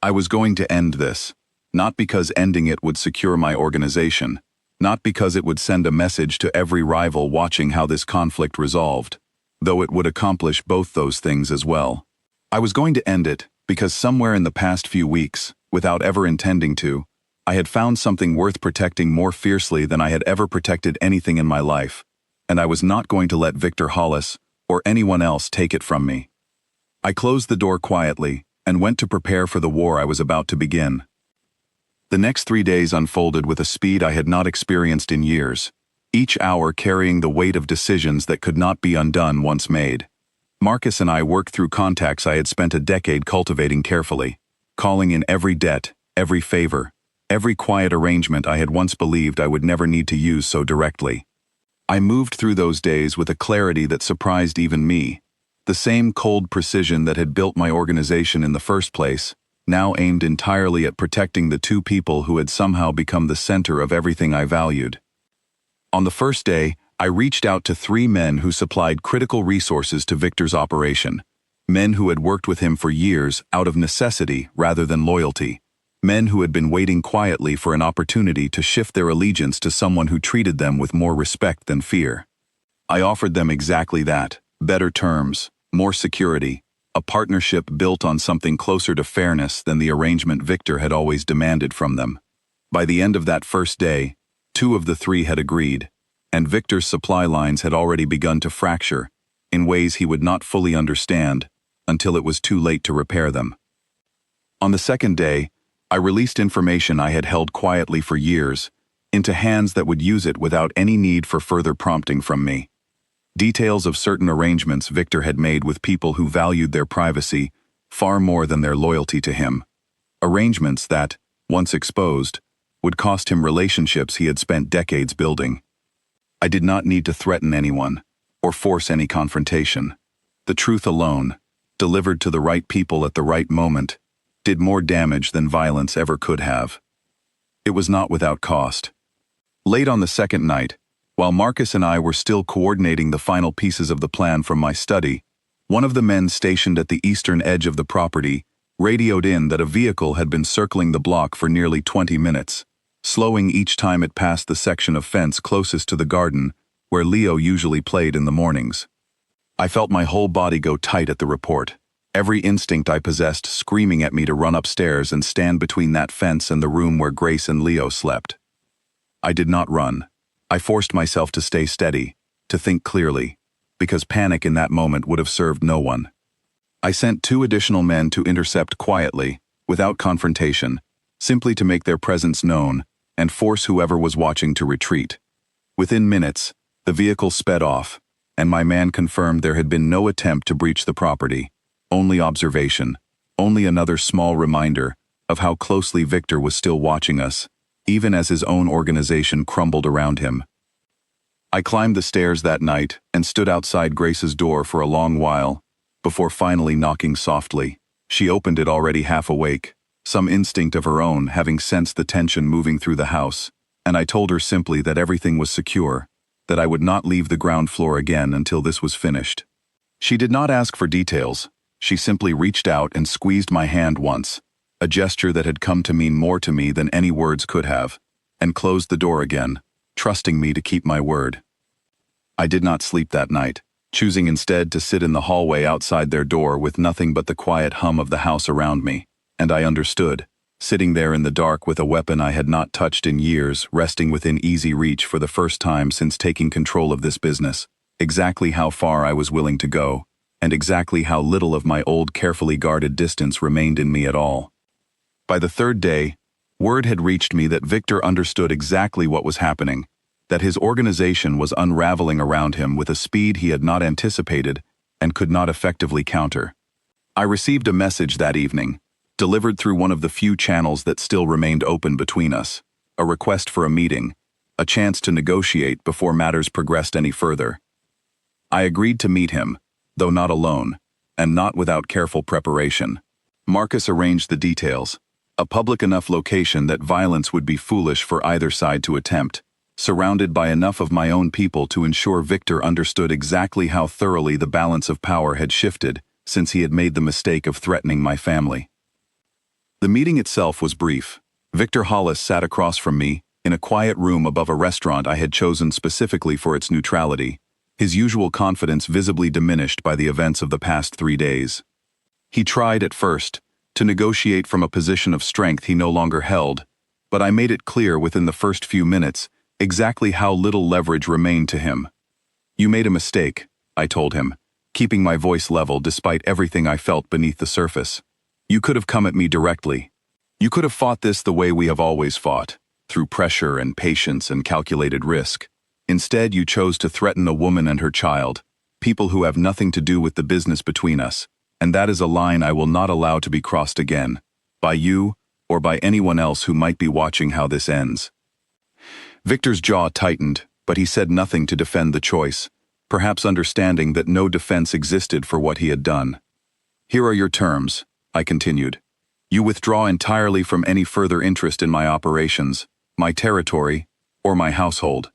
I was going to end this, not because ending it would secure my organization, not because it would send a message to every rival watching how this conflict resolved, though it would accomplish both those things as well. I was going to end it because somewhere in the past few weeks, without ever intending to, I had found something worth protecting more fiercely than I had ever protected anything in my life, and I was not going to let Victor Hollis or anyone else take it from me. I closed the door quietly and went to prepare for the war I was about to begin. The next 3 days unfolded with a speed I had not experienced in years, each hour carrying the weight of decisions that could not be undone once made. Marcus and I worked through contacts I had spent a decade cultivating carefully, calling in every debt, every favor, every quiet arrangement I had once believed I would never need to use so directly. I moved through those days with a clarity that surprised even me. The same cold precision that had built my organization in the first place, now aimed entirely at protecting the two people who had somehow become the center of everything I valued. On the first day, I reached out to 3 men who supplied critical resources to Victor's operation, men who had worked with him for years out of necessity rather than loyalty, men who had been waiting quietly for an opportunity to shift their allegiance to someone who treated them with more respect than fear. I offered them exactly that, better terms, more security, a partnership built on something closer to fairness than the arrangement Victor had always demanded from them. By the end of that first day, 2 of the 3 had agreed, and Victor's supply lines had already begun to fracture, in ways he would not fully understand, until it was too late to repair them. On the second day, I released information I had held quietly for years, into hands that would use it without any need for further prompting from me. Details of certain arrangements Victor had made with people who valued their privacy far more than their loyalty to him. Arrangements that, once exposed, would cost him relationships he had spent decades building. I did not need to threaten anyone, or force any confrontation. The truth alone, delivered to the right people at the right moment, did more damage than violence ever could have. It was not without cost. Late on the second night, While Marcus and I were still coordinating the final pieces of the plan from my study, one of the men stationed at the eastern edge of the property radioed in that a vehicle had been circling the block for nearly 20 minutes, slowing each time it passed the section of fence closest to the garden where Leo usually played in the mornings. I felt my whole body go tight at the report, every instinct I possessed screaming at me to run upstairs and stand between that fence and the room where Grace and Leo slept. I did not run. I forced myself to stay steady, to think clearly, because panic in that moment would have served no one. I sent 2 additional men to intercept quietly, without confrontation, simply to make their presence known and force whoever was watching to retreat. Within minutes, the vehicle sped off, and my man confirmed there had been no attempt to breach the property, only observation, only another small reminder of how closely Victor was still watching us, even as his own organization crumbled around him. I climbed the stairs that night and stood outside Grace's door for a long while, before finally knocking softly. She opened it already half awake, some instinct of her own having sensed the tension moving through the house, and I told her simply that everything was secure, that I would not leave the ground floor again until this was finished. She did not ask for details. She simply reached out and squeezed my hand once, a gesture that had come to mean more to me than any words could have, and closed the door again, trusting me to keep my word. I did not sleep that night, choosing instead to sit in the hallway outside their door with nothing but the quiet hum of the house around me, and I understood, sitting there in the dark with a weapon I had not touched in years resting within easy reach for the first time since taking control of this business, exactly how far I was willing to go, and exactly how little of my old carefully guarded distance remained in me at all. By the 3rd day, word had reached me that Victor understood exactly what was happening, that his organization was unraveling around him with a speed he had not anticipated and could not effectively counter. I received a message that evening, delivered through one of the few channels that still remained open between us, a request for a meeting, a chance to negotiate before matters progressed any further. I agreed to meet him, though not alone, and not without careful preparation. Marcus arranged the details, a public enough location that violence would be foolish for either side to attempt, surrounded by enough of my own people to ensure Victor understood exactly how thoroughly the balance of power had shifted since he had made the mistake of threatening my family. The meeting itself was brief. Victor Hollis sat across from me, in a quiet room above a restaurant I had chosen specifically for its neutrality, his usual confidence visibly diminished by the events of the past 3 days. He tried, at first, to negotiate from a position of strength he no longer held, but I made it clear within the first few minutes exactly how little leverage remained to him. "You made a mistake," I told him, keeping my voice level despite everything I felt beneath the surface. "You could have come at me directly. You could have fought this the way we have always fought, through pressure and patience and calculated risk. Instead, you chose to threaten a woman and her child, people who have nothing to do with the business between us, and that is a line I will not allow to be crossed again, by you or by anyone else who might be watching how this ends." Victor's jaw tightened, but he said nothing to defend the choice, perhaps understanding that no defense existed for what he had done. "Here are your terms," I continued. "You withdraw entirely from any further interest in my operations, my territory, or my household.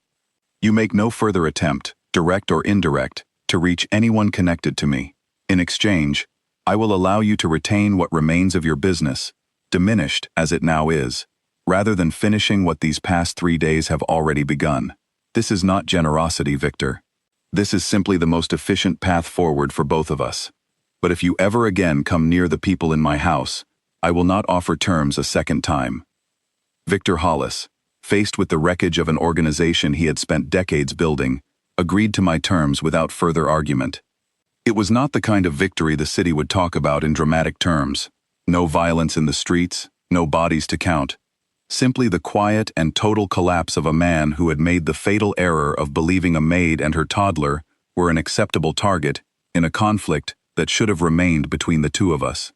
You make no further attempt, direct or indirect, to reach anyone connected to me. In exchange, I will allow you to retain what remains of your business, diminished as it now is, rather than finishing what these past 3 days have already begun. This is not generosity, Victor. This is simply the most efficient path forward for both of us. But if you ever again come near the people in my house, I will not offer terms a second time." Victor Hollis, faced with the wreckage of an organization he had spent decades building, agreed to my terms without further argument. It was not the kind of victory the city would talk about in dramatic terms. No violence in the streets, no bodies to count. Simply the quiet and total collapse of a man who had made the fatal error of believing a maid and her toddler were an acceptable target in a conflict that should have remained between the two of us.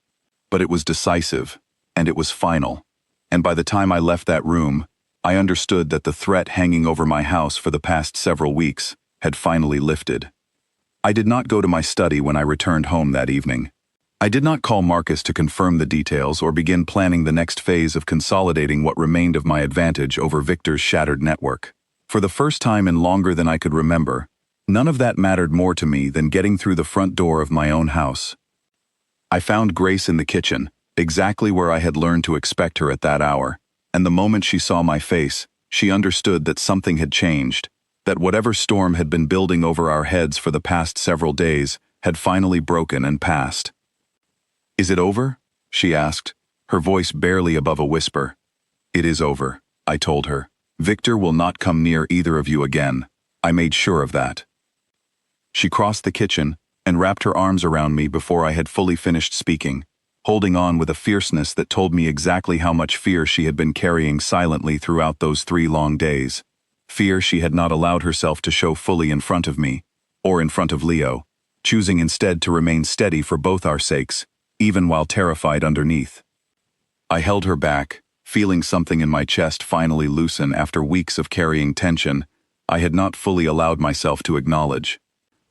But it was decisive, and it was final. And by the time I left that room, I understood that the threat hanging over my house for the past several weeks had finally lifted. I did not go to my study when I returned home that evening. I did not call Marcus to confirm the details or begin planning the next phase of consolidating what remained of my advantage over Victor's shattered network. For the first time in longer than I could remember, none of that mattered more to me than getting through the front door of my own house. I found Grace in the kitchen, exactly where I had learned to expect her at that hour, and the moment she saw my face, she understood that something had changed, that whatever storm had been building over our heads for the past several days had finally broken and passed. "Is it over?" she asked, her voice barely above a whisper. "It is over," I told her. "Victor will not come near either of you again. I made sure of that." She crossed the kitchen and wrapped her arms around me before I had fully finished speaking, holding on with a fierceness that told me exactly how much fear she had been carrying silently throughout those 3 long days. Fear she had not allowed herself to show fully in front of me, or in front of Leo, choosing instead to remain steady for both our sakes, even while terrified underneath. I held her back, feeling something in my chest finally loosen after weeks of carrying tension I had not fully allowed myself to acknowledge.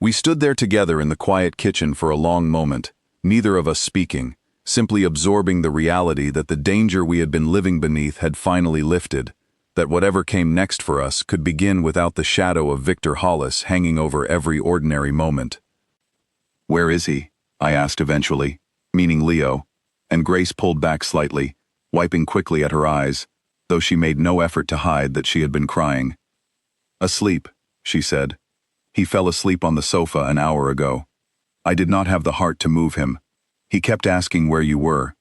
We stood there together in the quiet kitchen for a long moment, neither of us speaking, simply absorbing the reality that the danger we had been living beneath had finally lifted, that whatever came next for us could begin without the shadow of Victor Hollis hanging over every ordinary moment. "Where is he?" I asked eventually, meaning Leo, and Grace pulled back slightly, wiping quickly at her eyes, though she made no effort to hide that she had been crying. "Asleep," she said. "He fell asleep on the sofa an hour ago. I did not have the heart to move him. He kept asking where you were."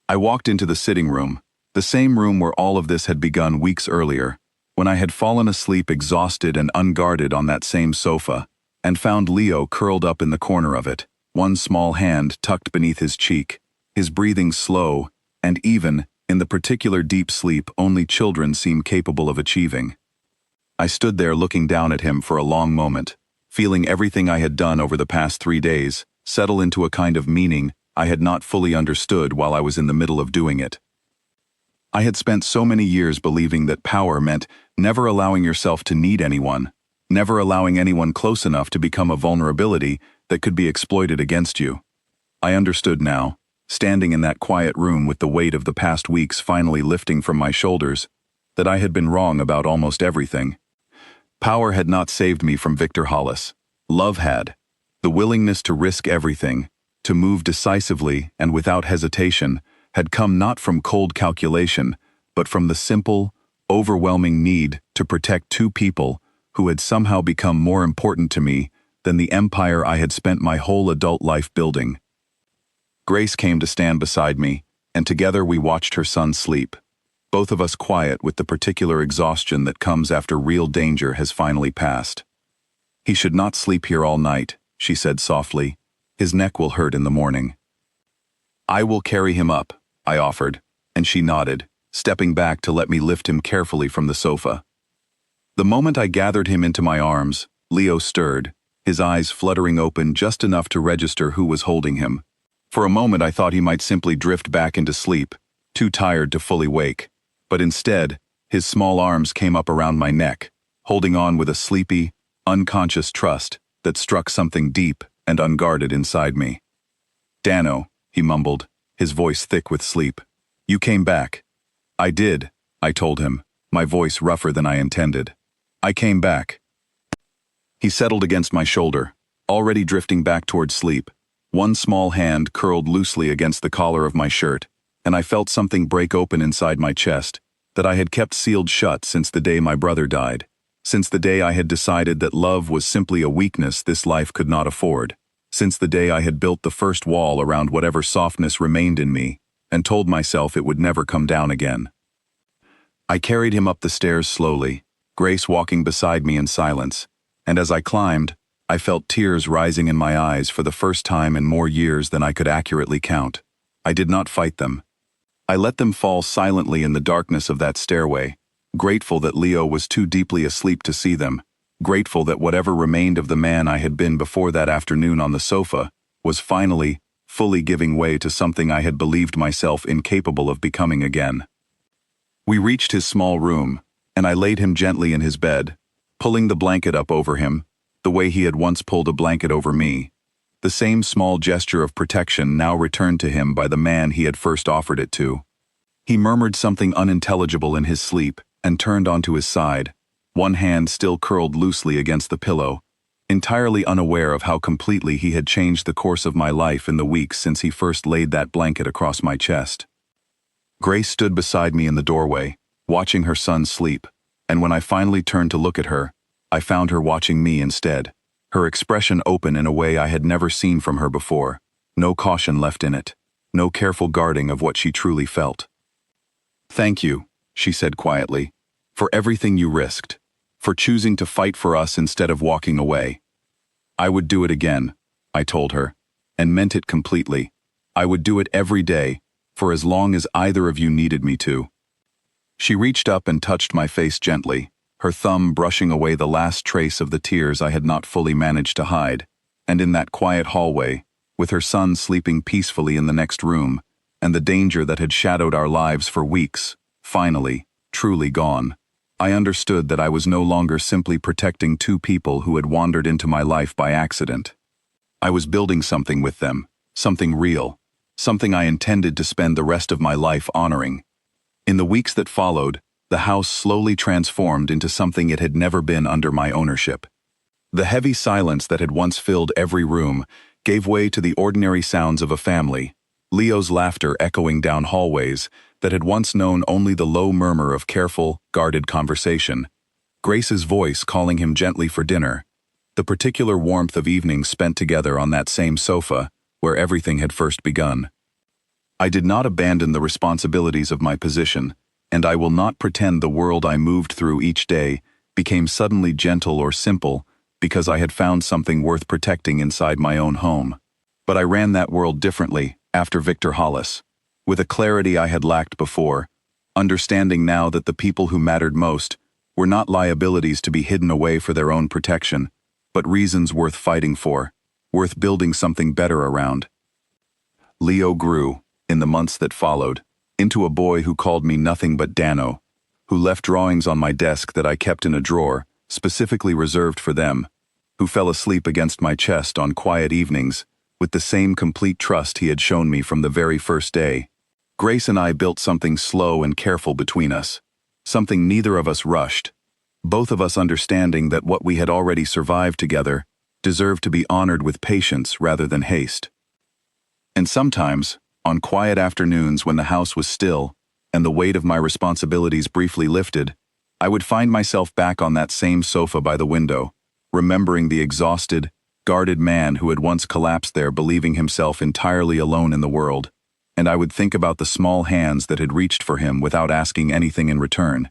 I walked into the sitting room, the same room where all of this had begun weeks earlier, when I had fallen asleep exhausted and unguarded on that same sofa, and found Leo curled up in the corner of it, one small hand tucked beneath his cheek, his breathing slow, and even, in the particular deep sleep only children seem capable of achieving. I stood there looking down at him for a long moment, feeling everything I had done over the past 3 days settle into a kind of meaning I had not fully understood while I was in the middle of doing it. I had spent so many years believing that power meant never allowing yourself to need anyone, never allowing anyone close enough to become a vulnerability that could be exploited against you. I understood now, standing in that quiet room with the weight of the past weeks finally lifting from my shoulders, that I had been wrong about almost everything. Power had not saved me from Victor Hollis. Love had. The willingness to risk everything, to move decisively and without hesitation, had come not from cold calculation, but from the simple, overwhelming need to protect 2 people who had somehow become more important to me than the empire I had spent my whole adult life building. Grace came to stand beside me, and together we watched her son sleep, both of us quiet with the particular exhaustion that comes after real danger has finally passed. "He should not sleep here all night," she said softly. "His neck will hurt in the morning." "I will carry him up," I offered, and she nodded, stepping back to let me lift him carefully from the sofa. The moment I gathered him into my arms, Leo stirred, his eyes fluttering open just enough to register who was holding him. For a moment I thought he might simply drift back into sleep, too tired to fully wake, but instead, his small arms came up around my neck, holding on with a sleepy, unconscious trust that struck something deep and unguarded inside me. "Dano," he mumbled, his voice thick with sleep. "You came back." "I did," I told him, my voice rougher than I intended. "I came back." He settled against my shoulder, already drifting back toward sleep, one small hand curled loosely against the collar of my shirt, and I felt something break open inside my chest that I had kept sealed shut since the day my brother died, since the day I had decided that love was simply a weakness this life could not afford, since the day I had built the first wall around whatever softness remained in me, and told myself it would never come down again. I carried him up the stairs slowly, Grace walking beside me in silence, and as I climbed, I felt tears rising in my eyes for the first time in more years than I could accurately count. I did not fight them. I let them fall silently in the darkness of that stairway, grateful that Leo was too deeply asleep to see them, grateful that whatever remained of the man I had been before that afternoon on the sofa was finally, fully giving way to something I had believed myself incapable of becoming again. We reached his small room, and I laid him gently in his bed, pulling the blanket up over him, the way he had once pulled a blanket over me. The same small gesture of protection now returned to him by the man he had first offered it to. He murmured something unintelligible in his sleep and turned onto his side, one hand still curled loosely against the pillow, entirely unaware of how completely he had changed the course of my life in the weeks since he first laid that blanket across my chest. Grace stood beside me in the doorway, watching her son sleep, and when I finally turned to look at her, I found her watching me instead, her expression open in a way I had never seen from her before, no caution left in it, no careful guarding of what she truly felt. "Thank you," she said quietly, "for everything you risked, for choosing to fight for us instead of walking away." "I would do it again," I told her, and meant it completely. I would do it every day, for as long as either of you needed me to. She reached up and touched my face gently, her thumb brushing away the last trace of the tears I had not fully managed to hide, and in that quiet hallway, with her son sleeping peacefully in the next room, and the danger that had shadowed our lives for weeks, finally, truly gone, I understood that I was no longer simply protecting two people who had wandered into my life by accident. I was building something with them, something real, something I intended to spend the rest of my life honoring. In the weeks that followed, the house slowly transformed into something it had never been under my ownership. The heavy silence that had once filled every room gave way to the ordinary sounds of a family, Leo's laughter echoing down hallways that had once known only the low murmur of careful, guarded conversation, Grace's voice calling him gently for dinner, the particular warmth of evenings spent together on that same sofa where everything had first begun. I did not abandon the responsibilities of my position, and I will not pretend the world I moved through each day became suddenly gentle or simple because I had found something worth protecting inside my own home. But I ran that world differently after Victor Hollis, with a clarity I had lacked before, understanding now that the people who mattered most were not liabilities to be hidden away for their own protection, but reasons worth fighting for, worth building something better around. Leo grew, in the months that followed, into a boy who called me nothing but Dano, who left drawings on my desk that I kept in a drawer, specifically reserved for them, who fell asleep against my chest on quiet evenings, with the same complete trust he had shown me from the very first day. Grace and I built something slow and careful between us, something neither of us rushed, both of us understanding that what we had already survived together deserved to be honored with patience rather than haste. And sometimes, on quiet afternoons when the house was still and the weight of my responsibilities briefly lifted, I would find myself back on that same sofa by the window, remembering the exhausted, guarded man who had once collapsed there believing himself entirely alone in the world, and I would think about the small hands that had reached for him without asking anything in return.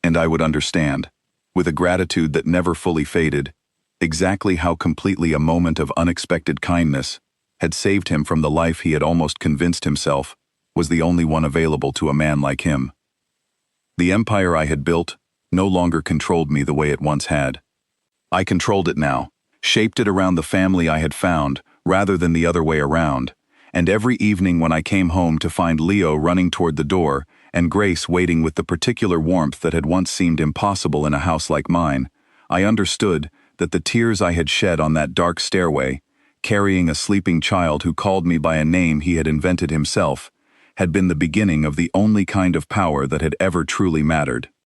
And I would understand, with a gratitude that never fully faded, exactly how completely a moment of unexpected kindness had saved him from the life he had almost convinced himself was the only one available to a man like him. The empire I had built no longer controlled me the way it once had. I controlled it now, shaped it around the family I had found, rather than the other way around, and every evening when I came home to find Leo running toward the door and Grace waiting with the particular warmth that had once seemed impossible in a house like mine, I understood that the tears I had shed on that dark stairway, carrying a sleeping child who called me by a name he had invented himself, had been the beginning of the only kind of power that had ever truly mattered.